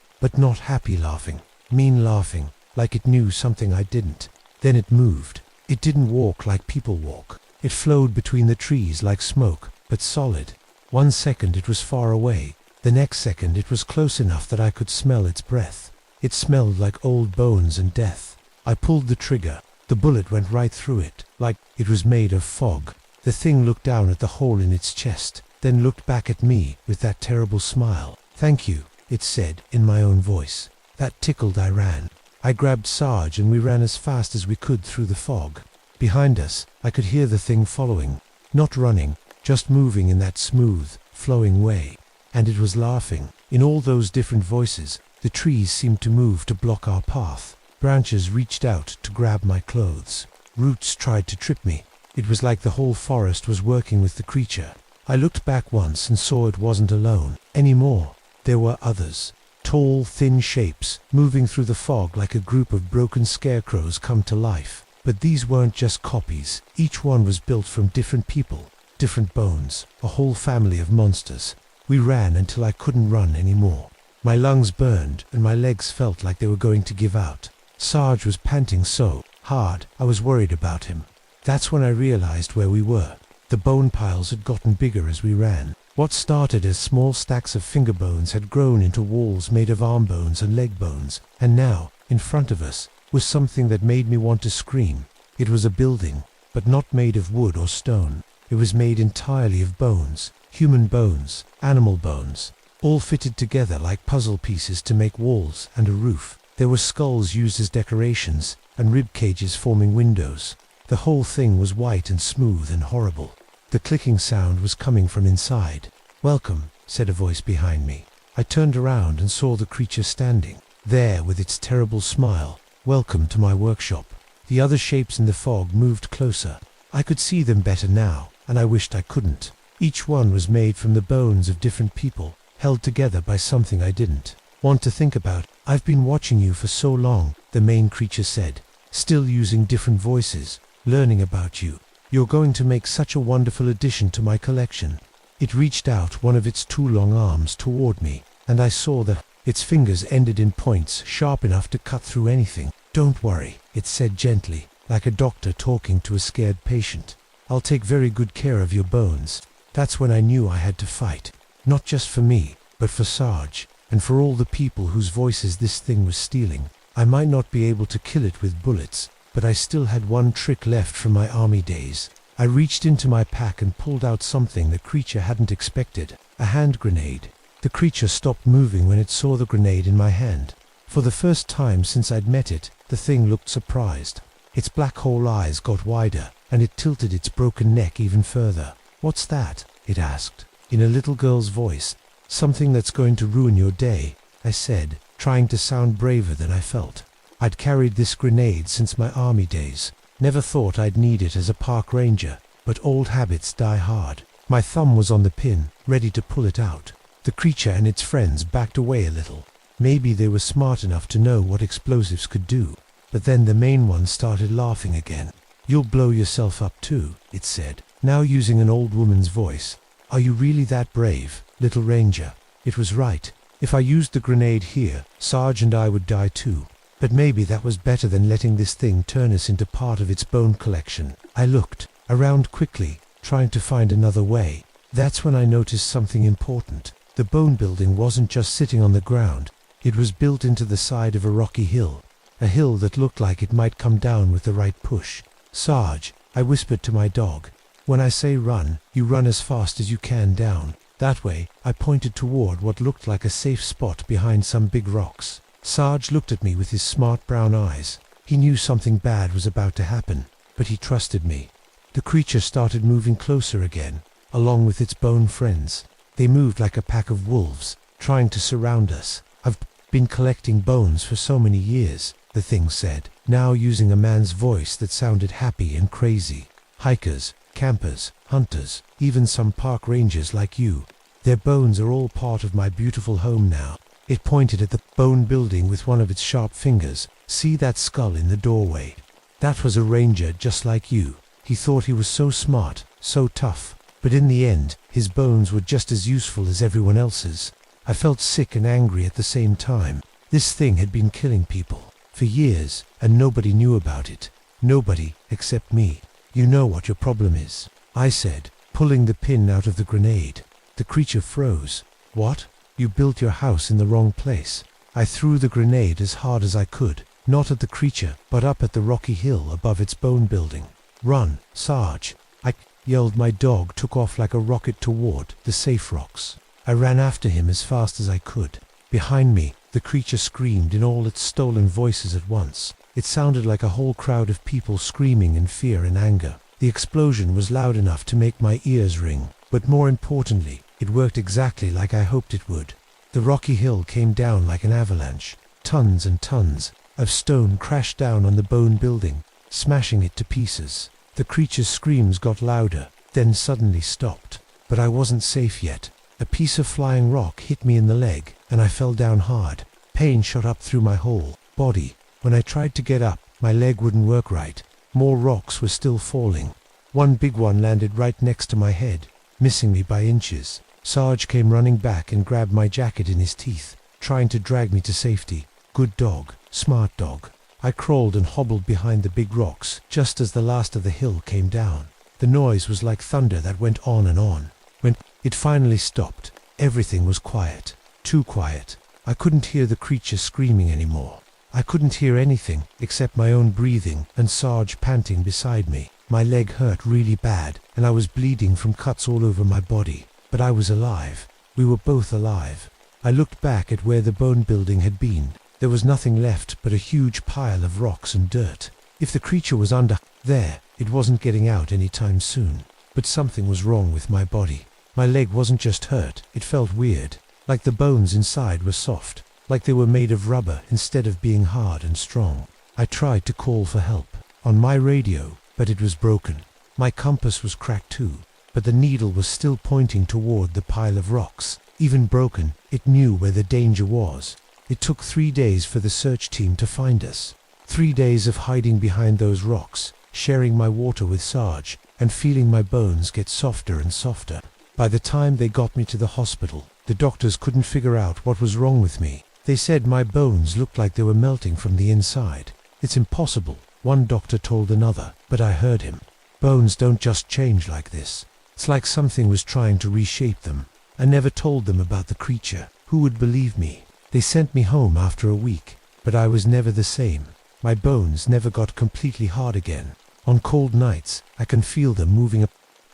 mean laughing, like it knew something I didn't. Then it moved. It didn't walk like people walk. It flowed between the trees like smoke, but solid. 1 second it was far away. The next second it was close enough that I could smell its breath. It smelled like old bones and death. I pulled the trigger. The bullet went right through it, like it was made of fog. The thing looked down at the hole in its chest, then looked back at me with that terrible smile. "Thank you," it said in my own voice. That tickled. I ran. I grabbed Sarge and we ran as fast as we could through the fog. Behind us, I could hear the thing following. Not running, just moving in that smooth, flowing way. And it was laughing. In all those different voices, the trees seemed to move to block our path. Branches reached out to grab my clothes. Roots tried to trip me. It was like the whole forest was working with the creature. I looked back once and saw it wasn't alone anymore. There were others. Tall, thin shapes, moving through the fog like a group of broken scarecrows come to life. But these weren't just copies. Each one was built from different people, different bones, a whole family of monsters. We ran until I couldn't run anymore. My lungs burned and my legs felt like they were going to give out. Sarge was panting so hard, I was worried about him. That's when I realized where we were. The bone piles had gotten bigger as we ran. What started as small stacks of finger bones had grown into walls made of arm bones and leg bones, and now, in front of us, was something that made me want to scream. It was a building, but not made of wood or stone. It was made entirely of bones, human bones, animal bones, all fitted together like puzzle pieces to make walls and a roof. There were skulls used as decorations, and rib cages forming windows. The whole thing was white and smooth and horrible. The clicking sound was coming from inside. "Welcome," said a voice behind me. I turned around and saw the creature standing there with its terrible smile. "Welcome to my workshop." The other shapes in the fog moved closer. I could see them better now, and I wished I couldn't. Each one was made from the bones of different people, held together by something I didn't want to think about. "I've been watching you for so long," the main creature said, still using different voices, "learning about you. You're going to make such a wonderful addition to my collection." It reached out one of its two long arms toward me, and I saw that its fingers ended in points sharp enough to cut through anything. "Don't worry," it said gently, like a doctor talking to a scared patient. "I'll take very good care of your bones." That's when I knew I had to fight. Not just for me, but for Sarge, and for all the people whose voices this thing was stealing. I might not be able to kill it with bullets, but I still had one trick left from my army days. I reached into my pack and pulled out something the creature hadn't expected, a hand grenade. The creature stopped moving when it saw the grenade in my hand. For the first time since I'd met it, the thing looked surprised. Its black hole eyes got wider, and it tilted its broken neck even further. "What's that?" it asked, in a little girl's voice. "Something that's going to ruin your day." I said, trying to sound braver than I felt. I'd carried this grenade since my army days. Never thought I'd need it as a park ranger, but old habits die hard. My thumb was on the pin, ready to pull it out. The creature and its friends backed away a little. Maybe they were smart enough to know what explosives could do. But then the main one started laughing again. "You'll blow yourself up too," it said, now using an old woman's voice. "Are you really that brave, little ranger?" It was right. If I used the grenade here, Sarge and I would die too. But maybe that was better than letting this thing turn us into part of its bone collection. I looked around quickly, trying to find another way. That's when I noticed something important. The bone building wasn't just sitting on the ground. It was built into the side of a rocky hill. A hill that looked like it might come down with the right push. "Sarge," I whispered to my dog. "When I say run, you run as fast as you can down that way." I pointed toward what looked like a safe spot behind some big rocks. Sarge looked at me with his smart brown eyes. He knew something bad was about to happen, but he trusted me. The creature started moving closer again, along with its bone friends. They moved like a pack of wolves, trying to surround us. "I've been collecting bones for so many years," the thing said, now using a man's voice that sounded happy and crazy. "Hikers, campers, hunters, even some park rangers like you. Their bones are all part of my beautiful home now." It pointed at the bone building with one of its sharp fingers. "See that skull in the doorway? That was a ranger just like you. He thought he was so smart, so tough, but in the end, his bones were just as useful as everyone else's." I felt sick and angry at the same time. This thing had been killing people for years, and nobody knew about it. Nobody except me. "You know what your problem is," I said, pulling the pin out of the grenade. The creature froze. "What? You built your house in the wrong place." I threw the grenade as hard as I could, not at the creature, but up at the rocky hill above its bone building. "Run, Sarge!" I yelled. My dog took off like a rocket toward the safe rocks. I ran after him as fast as I could. Behind me, the creature screamed in all its stolen voices at once. It sounded like a whole crowd of people screaming in fear and anger. The explosion was loud enough to make my ears ring, but more importantly, it worked exactly like I hoped it would. The rocky hill came down like an avalanche. Tons and tons of stone crashed down on the bone building, smashing it to pieces. The creature's screams got louder, then suddenly stopped. But I wasn't safe yet. A piece of flying rock hit me in the leg, and I fell down hard. Pain shot up through my whole body. When I tried to get up, my leg wouldn't work right. More rocks were still falling. One big one landed right next to my head, missing me by inches. Sarge came running back and grabbed my jacket in his teeth, trying to drag me to safety. Good dog, smart dog. I crawled and hobbled behind the big rocks just as the last of the hill came down. The noise was like thunder that went on and on. When it finally stopped, everything was quiet. Too quiet. I couldn't hear the creature screaming anymore. I couldn't hear anything except my own breathing and Sarge panting beside me. My leg hurt really bad, and I was bleeding from cuts all over my body. But I was alive. We were both alive. I looked back at where the bone building had been. There was nothing left but a huge pile of rocks and dirt. If the creature was under there, it wasn't getting out anytime soon. But something was wrong with my body. My leg wasn't just hurt, it felt weird. Like the bones inside were soft. Like they were made of rubber instead of being hard and strong. I tried to call for help on my radio, but it was broken. My compass was cracked too, but the needle was still pointing toward the pile of rocks. Even broken, it knew where the danger was. It took 3 days for the search team to find us. 3 days of hiding behind those rocks, sharing my water with Sarge, and feeling my bones get softer and softer. By the time they got me to the hospital, the doctors couldn't figure out what was wrong with me. They said my bones looked like they were melting from the inside. "It's impossible," one doctor told another, but I heard him. "Bones don't just change like this. It's like something was trying to reshape them." I never told them about the creature. Who would believe me? They sent me home after a week, but I was never the same. My bones never got completely hard again. On cold nights, I can feel them moving a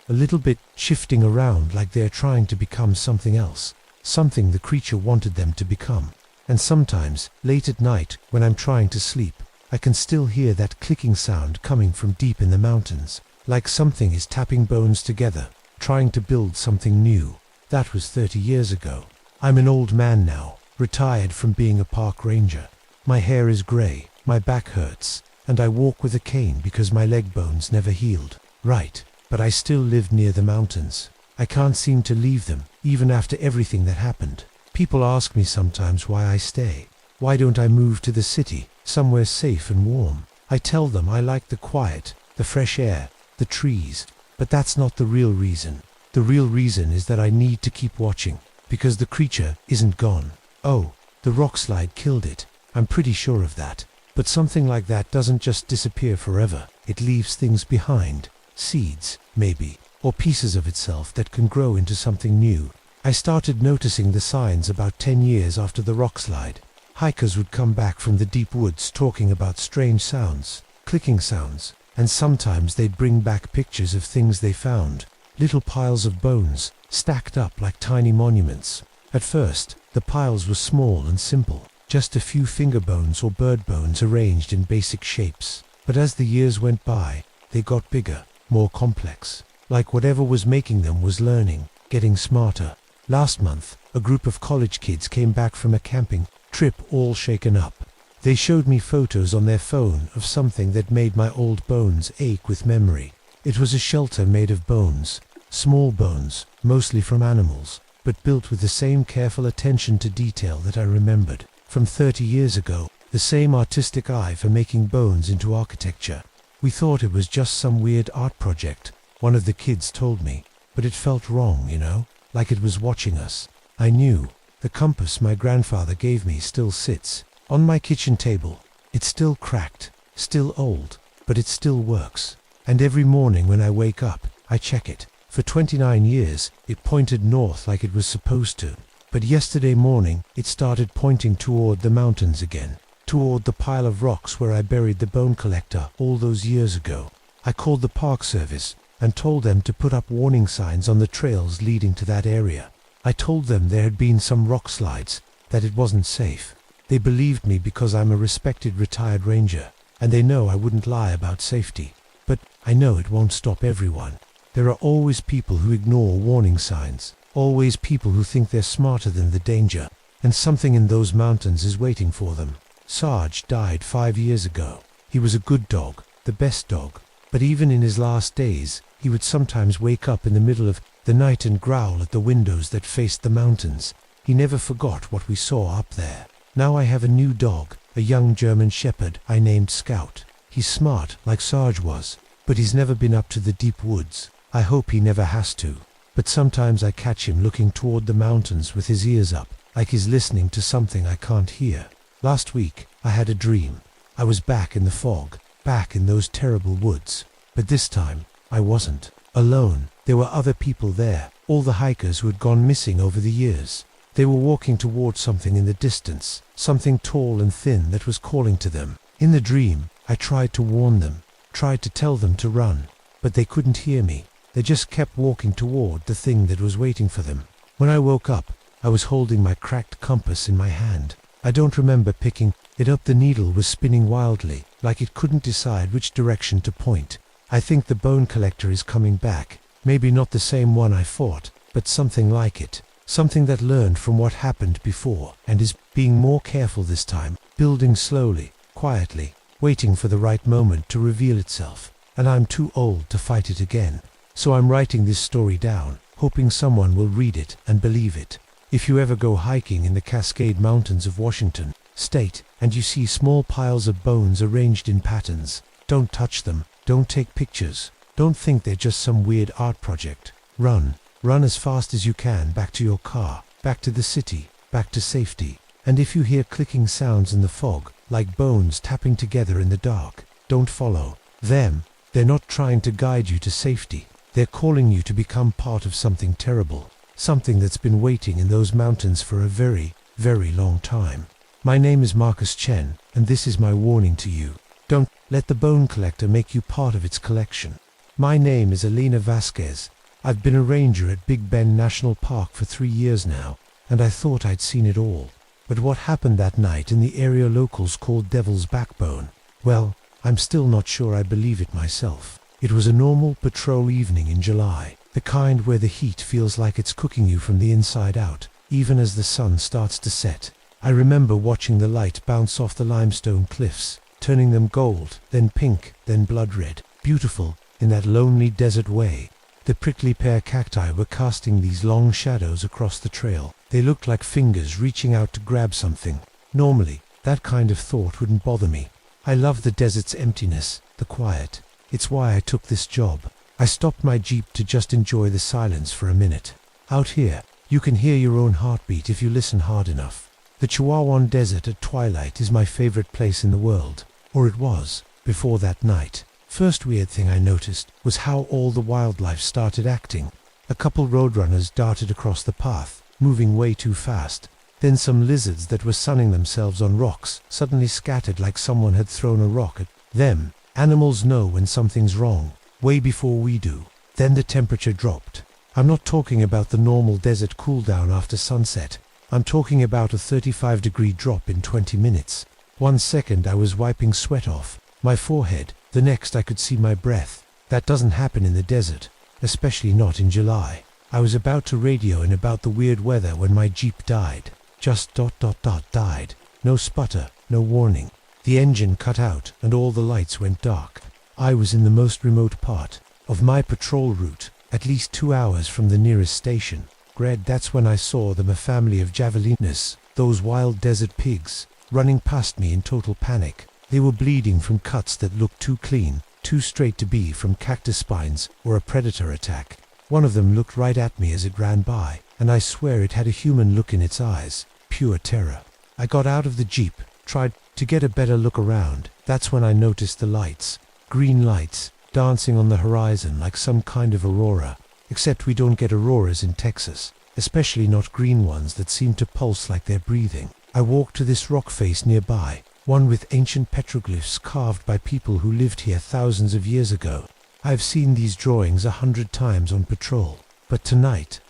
little bit, shifting around like they're trying to become something else, something the creature wanted them to become. And sometimes, late at night, when I'm trying to sleep, I can still hear that clicking sound coming from deep in the mountains, like something is tapping bones together, trying to build something new. That was 30 years ago. I'm an old man now. retired from being a park ranger. My hair is grey, my back hurts, and I walk with a cane because my leg bones never healed. Right, but I still live near the mountains. I can't seem to leave them, even after everything that happened. People ask me sometimes why I stay. Why don't I move to the city, somewhere safe and warm? I tell them I like the quiet, the fresh air, the trees, but that's not the real reason. The real reason is that I need to keep watching, because the creature isn't gone. Oh, the rock slide killed it. I'm pretty sure of that. But something like that doesn't just disappear forever. It leaves things behind. Seeds, maybe, or pieces of itself that can grow into something new. I started noticing the signs about 10 years after the rock slide. Hikers would come back from the deep woods talking about strange sounds, clicking sounds, and sometimes they'd bring back pictures of things they found. Little piles of bones, stacked up like tiny monuments. At first, the piles were small and simple. Just a few finger bones or bird bones arranged in basic shapes. But as the years went by, they got bigger, more complex. Like whatever was making them was learning, getting smarter. Last month, a group of college kids came back from a camping trip all shaken up. They showed me photos on their phone of something that made my old bones ache with memory. It was a shelter made of bones, small bones, mostly from animals, but built with the same careful attention to detail that I remembered. From 30 years ago, the same artistic eye for making bones into architecture. We thought it was just some weird art project, one of the kids told me, but it felt wrong, you know, like it was watching us. I knew. The compass my grandfather gave me still sits on my kitchen table. It's still cracked, still old, but it still works. And every morning when I wake up, I check it. For 29 years, it pointed north like it was supposed to. But yesterday morning, it started pointing toward the mountains again, toward the pile of rocks where I buried the bone collector all those years ago. I called the Park Service and told them to put up warning signs on the trails leading to that area. I told them there had been some rock slides, that it wasn't safe. They believed me because I'm a respected retired ranger, and they know I wouldn't lie about safety. But I know it won't stop everyone. There are always people who ignore warning signs. Always people who think they're smarter than the danger, and something in those mountains is waiting for them. Sarge died 5 years ago. He was a good dog, the best dog, but even in his last days, he would sometimes wake up in the middle of the night and growl at the windows that faced the mountains. He never forgot what we saw up there. Now I have a new dog, a young German shepherd I named Scout. He's smart, like Sarge was, but he's never been up to the deep woods. I hope he never has to. But sometimes I catch him looking toward the mountains with his ears up, like he's listening to something I can't hear. Last week, I had a dream. I was back in the fog, back in those terrible woods. But this time, I wasn't alone. There were other people there, all the hikers who had gone missing over the years. They were walking toward something in the distance, something tall and thin that was calling to them. In the dream, I tried to warn them, tried to tell them to run, but they couldn't hear me. They just kept walking toward the thing that was waiting for them. When I woke up, I was holding my cracked compass in my hand. I don't remember picking it up. The needle was spinning wildly, like it couldn't decide which direction to point. I think the bone collector is coming back. Maybe not the same one I fought, but something like it. Something that learned from what happened before and is being more careful this time, building slowly, quietly, waiting for the right moment to reveal itself. And I'm too old to fight it again. So I'm writing this story down, hoping someone will read it and believe it. If you ever go hiking in the Cascade Mountains of Washington State and you see small piles of bones arranged in patterns, don't touch them, don't take pictures, don't think they're just some weird art project. Run as fast as you can back to your car, back to the city, back to safety. And if you hear clicking sounds in the fog, like bones tapping together in the dark, don't follow them. They're not trying to guide you to safety. They're calling you to become part of something terrible, something that's been waiting in those mountains for a very, very long time. My name is Marcus Chen, and this is my warning to you. Don't let the bone collector make you part of its collection. My name is Elena Vasquez. I've been a ranger at Big Bend National Park for 3 years now, and I thought I'd seen it all. But what happened that night in the area locals called Devil's Backbone? Well, I'm still not sure I believe it myself. It was a normal patrol evening in July, the kind where the heat feels like it's cooking you from the inside out, even as the sun starts to set. I remember watching the light bounce off the limestone cliffs, turning them gold, then pink, then blood red, beautiful, in that lonely desert way. The prickly pear cacti were casting these long shadows across the trail. They looked like fingers reaching out to grab something. Normally, that kind of thought wouldn't bother me. I love the desert's emptiness, the quiet. It's why I took this job. I stopped my jeep to just enjoy the silence for a minute. Out here, you can hear your own heartbeat if you listen hard enough. The Chihuahuan Desert at twilight is my favorite place in the world. Or it was, before that night. First weird thing I noticed was how all the wildlife started acting. A couple roadrunners darted across the path, moving way too fast. Then some lizards that were sunning themselves on rocks suddenly scattered like someone had thrown a rock at them. Animals know when something's wrong, way before we do. Then the temperature dropped. I'm not talking about the normal desert cool down after sunset. I'm talking about a 35-degree drop in 20 minutes. 1 second I was wiping sweat off my forehead, the next I could see my breath. That doesn't happen in the desert, especially not in July. I was about to radio in about the weird weather when my Jeep died. Just died. No sputter, no warning. The engine cut out and all the lights went dark. I was in the most remote part of my patrol route, at least 2 hours from the nearest station. That's when I saw them, a family of javelinas, those wild desert pigs, running past me in total panic. They were bleeding from cuts that looked too clean, too straight to be from cactus spines or a predator attack. One of them looked right at me as it ran by, and I swear it had a human look in its eyes, pure terror. I got out of the Jeep, tried to get a better look around. That's when I noticed the lights, green lights, dancing on the horizon like some kind of aurora. Except we don't get auroras in Texas, especially not green ones that seem to pulse like they're breathing. I walked to this rock face nearby, one with ancient petroglyphs carved by people who lived here thousands of years ago. I've seen these drawings 100 times on patrol, but tonight,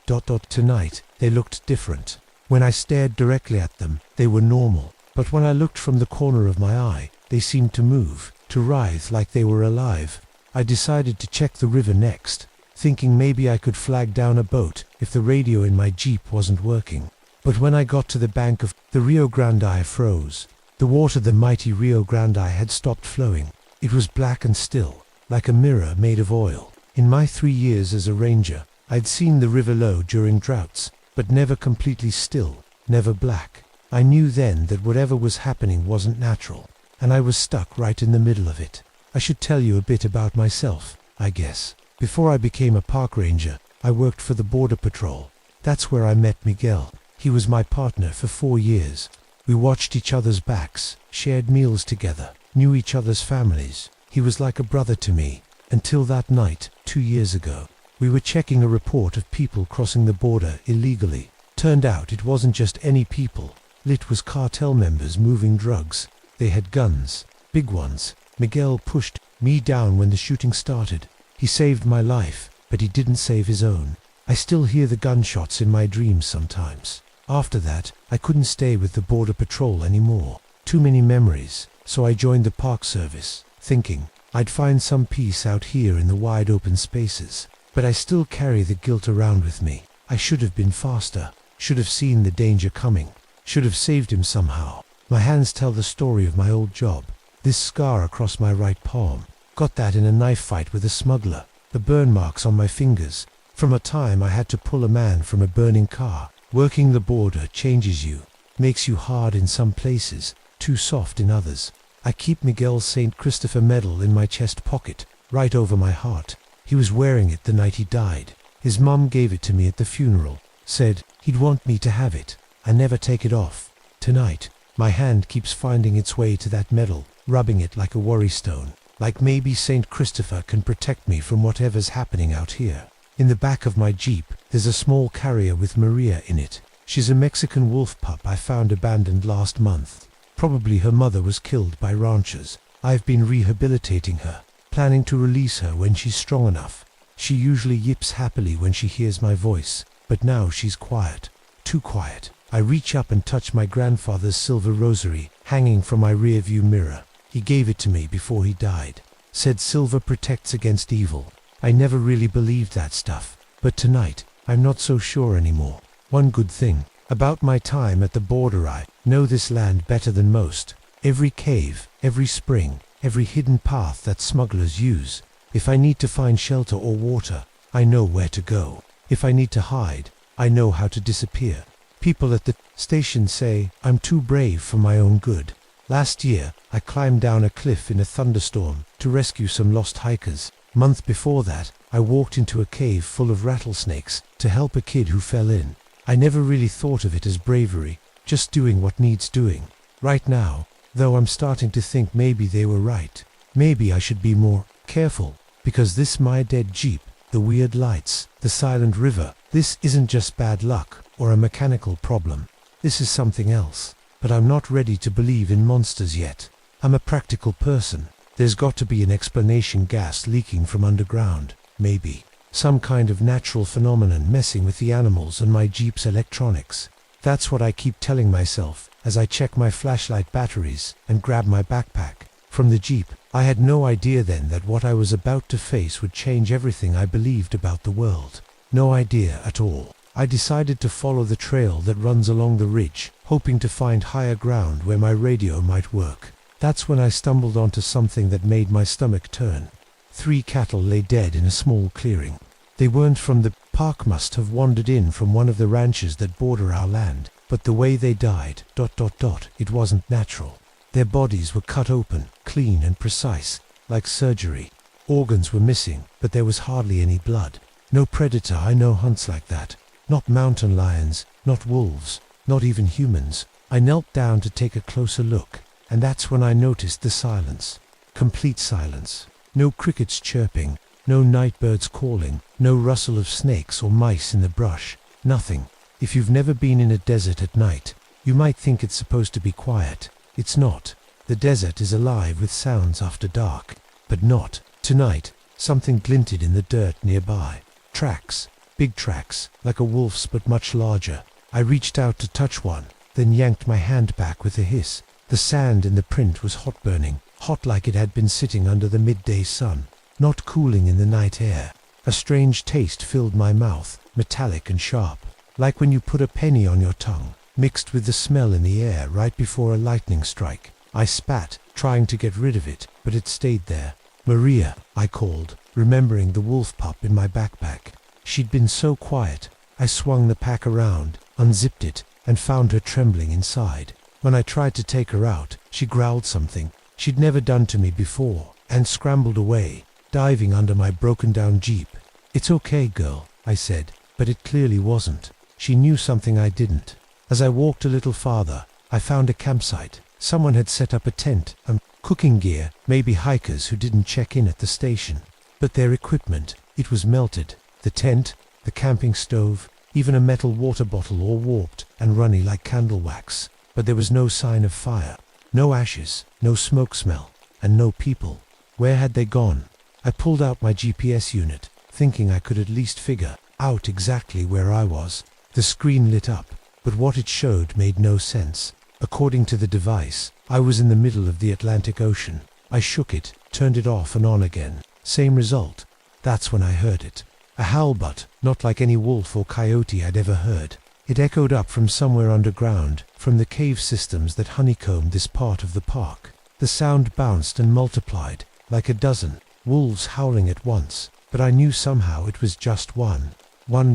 they looked different. When I stared directly at them, they were normal, but when I looked from the corner of my eye, they seemed to move, to writhe like they were alive. I decided to check the river next, thinking maybe I could flag down a boat if the radio in my Jeep wasn't working. But when I got to the bank of the Rio Grande, I froze. The water, the mighty Rio Grande, had stopped flowing. It was black and still, like a mirror made of oil. In my 3 years as a ranger, I'd seen the river low during droughts, but never completely still, never black. I knew then that whatever was happening wasn't natural, and I was stuck right in the middle of it. I should tell you a bit about myself, I guess. Before I became a park ranger, I worked for the Border Patrol. That's where I met Miguel. He was my partner for 4 years. We watched each other's backs, shared meals together, knew each other's families. He was like a brother to me, until that night, 2 years ago. We were checking a report of people crossing the border illegally. Turned out it wasn't just any people. It was cartel members moving drugs. They had guns, big ones. Miguel pushed me down when the shooting started. He saved my life, but he didn't save his own. I still hear the gunshots in my dreams sometimes. After that, I couldn't stay with the Border Patrol anymore. Too many memories, so I joined the Park Service, thinking I'd find some peace out here in the wide open spaces. But I still carry the guilt around with me. I should have been faster, should have seen the danger coming, should have saved him somehow. My hands tell the story of my old job. This scar across my right palm, got that in a knife fight with a smuggler. The burn marks on my fingers, from a time I had to pull a man from a burning car. Working the border changes you, makes you hard in some places, too soft in others. I keep Miguel's St. Christopher medal in my chest pocket, right over my heart. He was wearing it the night he died. His mum gave it to me at the funeral, said he'd want me to have it. I never take it off. Tonight, my hand keeps finding its way to that medal, rubbing it like a worry stone. Like maybe St. Christopher can protect me from whatever's happening out here. In the back of my Jeep, there's a small carrier with Maria in it. She's a Mexican wolf pup I found abandoned last month. Probably her mother was killed by ranchers. I've been rehabilitating her, planning to release her when she's strong enough. She usually yips happily when she hears my voice, but now she's quiet. Too quiet. I reach up and touch my grandfather's silver rosary, hanging from my rearview mirror. He gave it to me before he died. Said silver protects against evil. I never really believed that stuff, but tonight, I'm not so sure anymore. One good thing, About my time at the border, I know this land better than most. Every cave, every spring, every hidden path that smugglers use. If I need to find shelter or water, I know where to go. If I need to hide, I know how to disappear. People at the station say I'm too brave for my own good. Last year, I climbed down a cliff in a thunderstorm to rescue some lost hikers. Month before that, I walked into a cave full of rattlesnakes to help a kid who fell in. I never really thought of it as bravery, just doing what needs doing. Right now, though, I'm starting to think maybe they were right. Maybe I should be more careful, because this my dead Jeep, the weird lights, the silent river, this isn't just bad luck or a mechanical problem. This is something else. But I'm not ready to believe in monsters yet. I'm a practical person. There's got to be an explanation: gas leaking from underground, maybe. Some kind of natural phenomenon messing with the animals and my Jeep's electronics. That's what I keep telling myself as I check my flashlight batteries and grab my backpack. From the Jeep, I had no idea then that what I was about to face would change everything I believed about the world. No idea at all. I decided to follow the trail that runs along the ridge, hoping to find higher ground where my radio might work. That's when I stumbled onto something that made my stomach turn. 3 cattle lay dead in a small clearing. They weren't from the park, must have wandered in from one of the ranches that border our land, but the way they died, it wasn't natural. Their bodies were cut open, clean and precise, like surgery. Organs were missing, but there was hardly any blood. No predator I know hunts like that. Not mountain lions, not wolves, not even humans. I knelt down to take a closer look, and that's when I noticed the silence. Complete silence. No crickets chirping, no night birds calling, no rustle of snakes or mice in the brush. Nothing. If you've never been in a desert at night, you might think it's supposed to be quiet. It's not. The desert is alive with sounds after dark. But not. Tonight, something glinted in the dirt nearby. Tracks. Big tracks, like a wolf's but much larger. I reached out to touch one, then yanked my hand back with a hiss. The sand in the print was hot burning, hot like it had been sitting under the midday sun, not cooling in the night air. A strange taste filled my mouth, metallic and sharp, like when you put a penny on your tongue, mixed with the smell in the air right before a lightning strike. I spat, trying to get rid of it, but it stayed there. "Maria," I called, remembering the wolf pup in my backpack. She'd been so quiet. I swung the pack around, unzipped it, and found her trembling inside. When I tried to take her out, she growled something she'd never done to me before, and scrambled away, diving under my broken-down Jeep. "It's okay, girl," I said, but it clearly wasn't. She knew something I didn't. As I walked a little farther, I found a campsite. Someone had set up a tent and cooking gear, maybe hikers who didn't check in at the station. But their equipment, it was melted. The tent, the camping stove, even a metal water bottle, all warped and runny like candle wax. But there was no sign of fire, no ashes, no smoke smell, and no people. Where had they gone? I pulled out my GPS unit, thinking I could at least figure out exactly where I was. The screen lit up, but what it showed made no sense. According to the device, I was in the middle of the Atlantic Ocean. I shook it, turned it off and on again. Same result. That's when I heard it. A howl, but not like any wolf or coyote I'd ever heard. It echoed up from somewhere underground, from the cave systems that honeycombed this part of the park. The sound bounced and multiplied, like a dozen wolves howling at once, but I knew somehow it was just one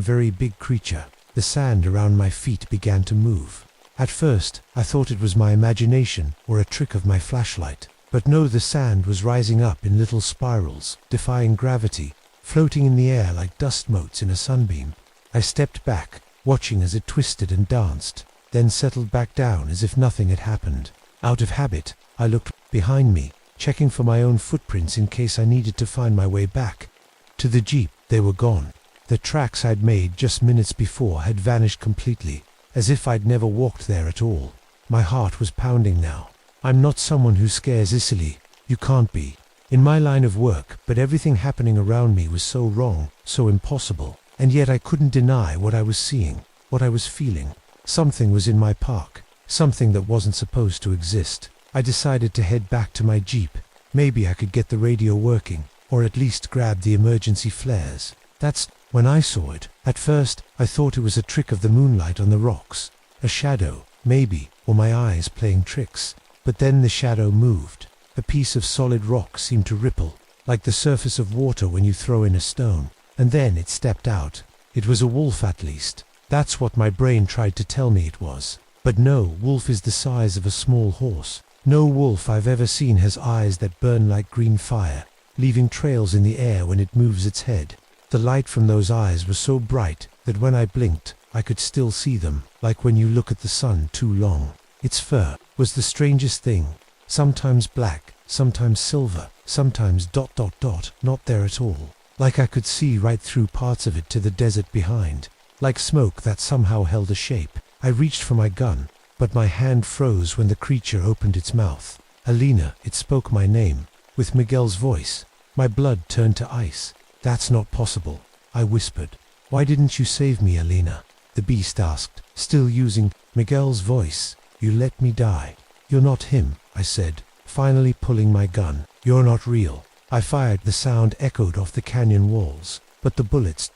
very big creature. The sand around my feet began to move. At first, I thought it was my imagination or a trick of my flashlight. But no, the sand was rising up in little spirals, defying gravity, floating in the air like dust motes in a sunbeam. I stepped back, watching as it twisted and danced, then settled back down as if nothing had happened. Out of habit, I looked behind me, checking for my own footprints in case I needed to find my way back. To the Jeep, they were gone. The tracks I'd made just minutes before had vanished completely, as if I'd never walked there at all. My heart was pounding now. I'm not someone who scares easily. You can't be. In my line of work, but everything happening around me was so wrong, so impossible. And yet I couldn't deny what I was seeing, what I was feeling. Something was in my park, something that wasn't supposed to exist. I decided to head back to my Jeep. Maybe I could get the radio working, or at least grab the emergency flares. That's when I saw it. At first, I thought it was a trick of the moonlight on the rocks. A shadow, maybe, or my eyes playing tricks. But then the shadow moved. A piece of solid rock seemed to ripple, like the surface of water when you throw in a stone. And then it stepped out. It was a wolf at least. That's what my brain tried to tell me it was. But no, wolf is the size of a small horse. No wolf I've ever seen has eyes that burn like green fire, leaving trails in the air when it moves its head. The light from those eyes was so bright that when I blinked, I could still see them, like when you look at the sun too long. Its fur was the strangest thing. Sometimes black, sometimes silver, sometimes ... not there at all. Like I could see right through parts of it to the desert behind. Like smoke that somehow held a shape. I reached for my gun, but my hand froze when the creature opened its mouth. Alina, it spoke my name, with Miguel's voice. My blood turned to ice. That's not possible, I whispered. Why didn't you save me, Alina? The beast asked, still using Miguel's voice. You let me die. You're not him, I said, finally pulling my gun. You're not real. I fired. The sound echoed off the canyon walls, but the bullets ...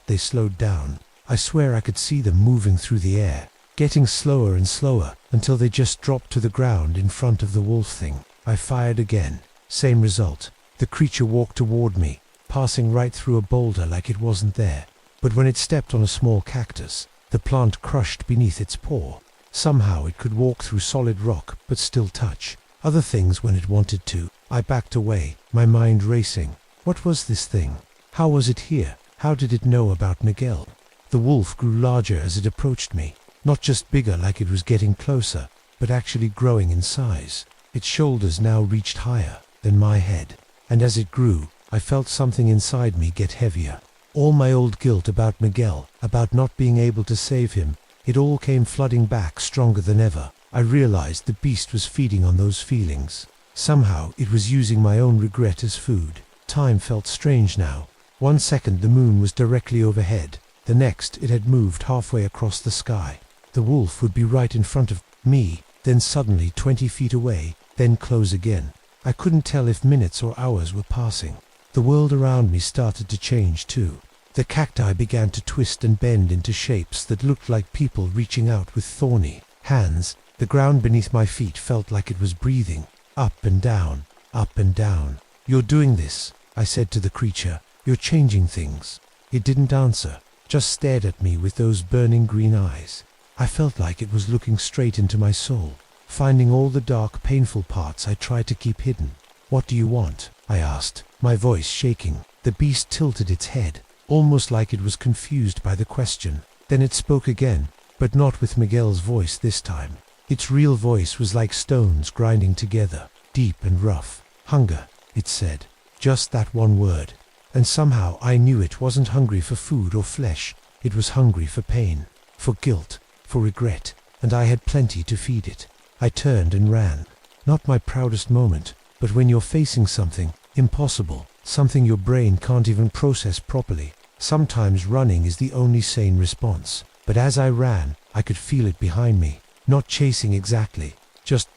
they slowed down. I swear I could see them moving through the air, getting slower and slower, until they just dropped to the ground in front of the wolf thing. I fired again. Same result. The creature walked toward me, passing right through a boulder like it wasn't there. But when it stepped on a small cactus, the plant crushed beneath its paw. Somehow it could walk through solid rock, but still touch other things when it wanted to. I backed away, my mind racing. What was this thing? How was it here? How did it know about Miguel? The wolf grew larger as it approached me, not just bigger like it was getting closer, but actually growing in size. Its shoulders now reached higher than my head, and as it grew, I felt something inside me get heavier. All my old guilt about Miguel, about not being able to save him, it all came flooding back stronger than ever. I realized the beast was feeding on those feelings. Somehow it was using my own regret as food. Time felt strange now. 1 second the moon was directly overhead. The next it had moved halfway across the sky. The wolf would be right in front of me, then suddenly 20 feet away, then close again. I couldn't tell if minutes or hours were passing. The world around me started to change too. The cacti began to twist and bend into shapes that looked like people reaching out with thorny hands. The ground beneath my feet felt like it was breathing. Up and down, up and down. You're doing this, I said to the creature. You're changing things. It didn't answer, just stared at me with those burning green eyes. I felt like it was looking straight into my soul, finding all the dark, painful parts I tried to keep hidden. What do you want? I asked, my voice shaking. The beast tilted its head, almost like it was confused by the question. Then it spoke again, but not with Miguel's voice this time. Its real voice was like stones grinding together, deep and rough. Hunger, it said. Just that one word. And somehow I knew it wasn't hungry for food or flesh. It was hungry for pain, for guilt, for regret, and I had plenty to feed it. I turned and ran. Not my proudest moment, but when you're facing something impossible, something your brain can't even process properly, sometimes running is the only sane response. But as I ran, I could feel it behind me. Not chasing exactly, just ...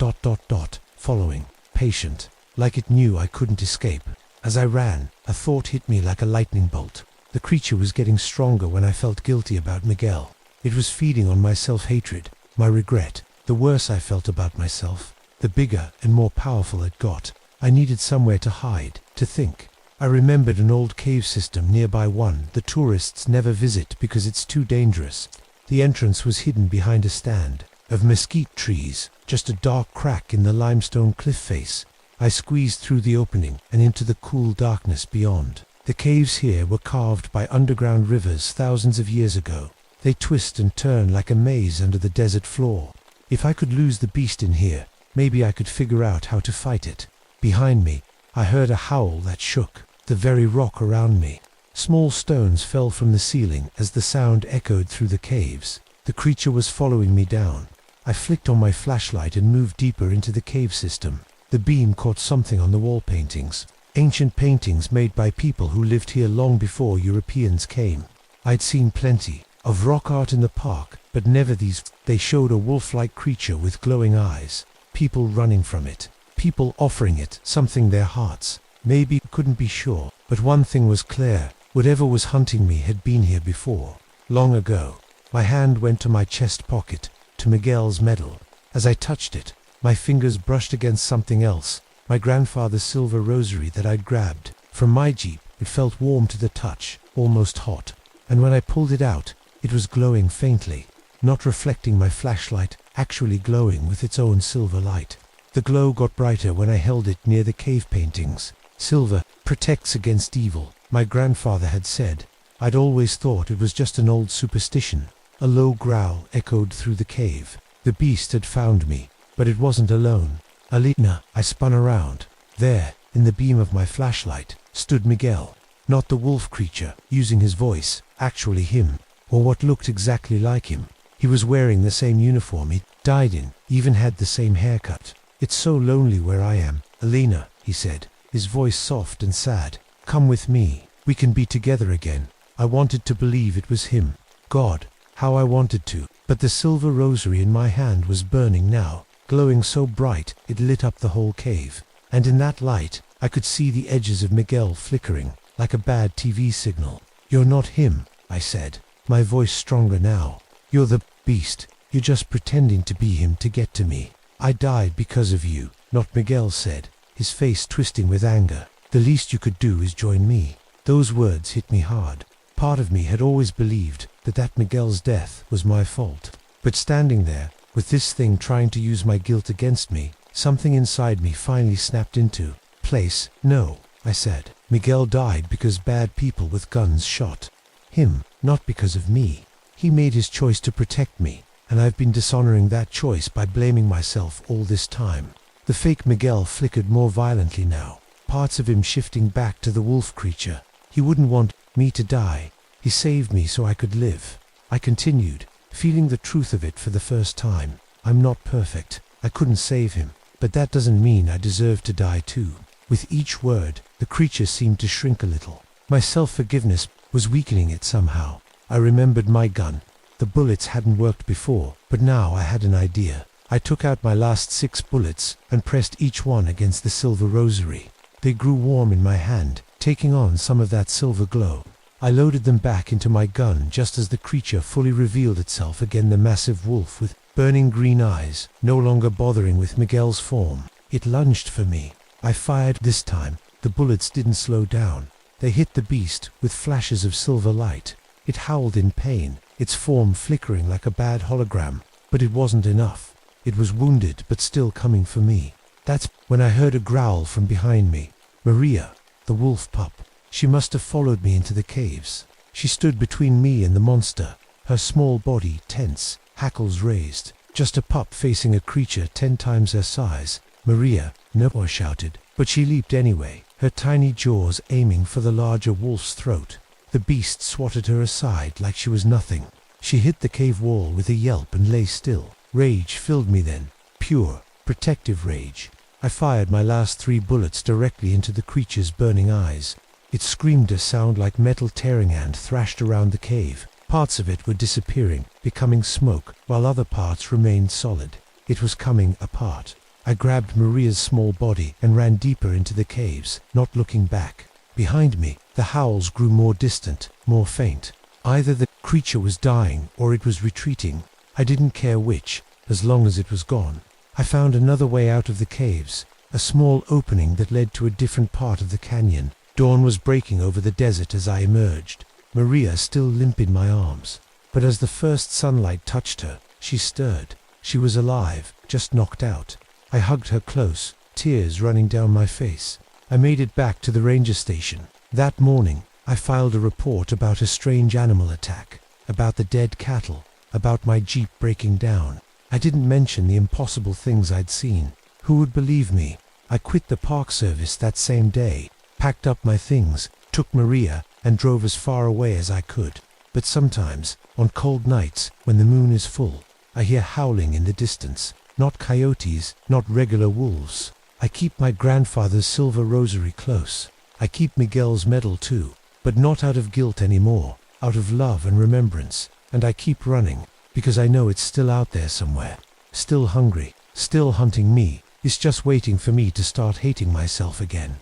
following, patient, like it knew I couldn't escape. As I ran, a thought hit me like a lightning bolt. The creature was getting stronger when I felt guilty about Miguel. It was feeding on my self-hatred, my regret. The worse I felt about myself, the bigger and more powerful it got. I needed somewhere to hide, to think. I remembered an old cave system nearby, one the tourists never visit because it's too dangerous. The entrance was hidden behind a stand of mesquite trees, just a dark crack in the limestone cliff face. I squeezed through the opening and into the cool darkness beyond. The caves here were carved by underground rivers thousands of years ago. They twist and turn like a maze under the desert floor. If I could lose the beast in here, maybe I could figure out how to fight it. Behind me, I heard a howl that shook the very rock around me. Small stones fell from the ceiling as the sound echoed through the caves. The creature was following me down. I flicked on my flashlight and moved deeper into the cave system. The beam caught something on the wall paintings. Ancient paintings made by people who lived here long before Europeans came. I'd seen plenty of rock art in the park, but never these. They showed a wolf-like creature with glowing eyes. People running from it. People offering it something, their hearts. Maybe, couldn't be sure. But one thing was clear. Whatever was hunting me had been here before. Long ago. My hand went to my chest pocket, to Miguel's medal. As I touched it, my fingers brushed against something else, my grandfather's silver rosary that I'd grabbed from my Jeep. It felt warm to the touch, almost hot. And when I pulled it out, it was glowing faintly, not reflecting my flashlight, actually glowing with its own silver light. The glow got brighter when I held it near the cave paintings. Silver protects against evil, my grandfather had said. I'd always thought it was just an old superstition. A low growl echoed through the cave. The beast had found me, but it wasn't alone. Alina, I spun around. There, in the beam of my flashlight, stood Miguel. Not the wolf creature, using his voice, actually him, or what looked exactly like him. He was wearing the same uniform he'd died in, even had the same haircut. It's so lonely where I am, Alina, he said, his voice soft and sad. Come with me, we can be together again. I wanted to believe it was him. God, how I wanted to, but the silver rosary in my hand was burning now, glowing so bright it lit up the whole cave. And in that light, I could see the edges of Miguel flickering, like a bad TV signal. You're not him, I said, my voice stronger now. You're the beast. You're just pretending to be him to get to me. I died because of you, not Miguel said, his face twisting with anger. The least you could do is join me. Those words hit me hard. Part of me had always believed that Miguel's death was my fault. But standing there, with this thing trying to use my guilt against me, something inside me finally snapped into place. No, I said. Miguel died because bad people with guns shot him, not because of me. He made his choice to protect me, and I've been dishonoring that choice by blaming myself all this time. The fake Miguel flickered more violently now, parts of him shifting back to the wolf creature. He wouldn't want me to die. He saved me so I could live. I continued, feeling the truth of it for the first time. I'm not perfect. I couldn't save him, but that doesn't mean I deserve to die too. With each word, the creature seemed to shrink a little. My self-forgiveness was weakening it somehow. I remembered my gun. The bullets hadn't worked before, but now I had an idea. I took out my last 6 bullets and pressed each one against the silver rosary. They grew warm in my hand, taking on some of that silver glow. I loaded them back into my gun just as the creature fully revealed itself again, the massive wolf with burning green eyes, no longer bothering with Miguel's form. It lunged for me. I fired this time. The bullets didn't slow down. They hit the beast with flashes of silver light. It howled in pain, its form flickering like a bad hologram. But it wasn't enough. It was wounded but still coming for me. That's when I heard a growl from behind me. Maria, the wolf pup. She must have followed me into the caves. She stood between me and the monster, her small body tense, hackles raised. Just a pup facing a creature 10 times her size. Maria, no, I shouted, but she leaped anyway, her tiny jaws aiming for the larger wolf's throat. The beast swatted her aside like she was nothing. She hit the cave wall with a yelp and lay still. Rage filled me then, pure, protective rage. I fired my last 3 bullets directly into the creature's burning eyes. It screamed a sound like metal tearing and thrashed around the cave. Parts of it were disappearing, becoming smoke, while other parts remained solid. It was coming apart. I grabbed Maria's small body and ran deeper into the caves, not looking back. Behind me, the howls grew more distant, more faint. Either the creature was dying or it was retreating. I didn't care which, as long as it was gone. I found another way out of the caves, a small opening that led to a different part of the canyon. Dawn was breaking over the desert as I emerged, Maria still limp in my arms. But as the first sunlight touched her, she stirred. She was alive, just knocked out. I hugged her close, tears running down my face. I made it back to the ranger station. That morning, I filed a report about a strange animal attack, about the dead cattle, about my Jeep breaking down. I didn't mention the impossible things I'd seen. Who would believe me? I quit the Park Service that same day, packed up my things, took Maria, and drove as far away as I could. But sometimes, on cold nights, when the moon is full, I hear howling in the distance. Not coyotes, not regular wolves. I keep my grandfather's silver rosary close. I keep Miguel's medal too, but not out of guilt anymore, out of love and remembrance. And I keep running, because I know it's still out there somewhere. Still hungry, still hunting me. It's just waiting for me to start hating myself again.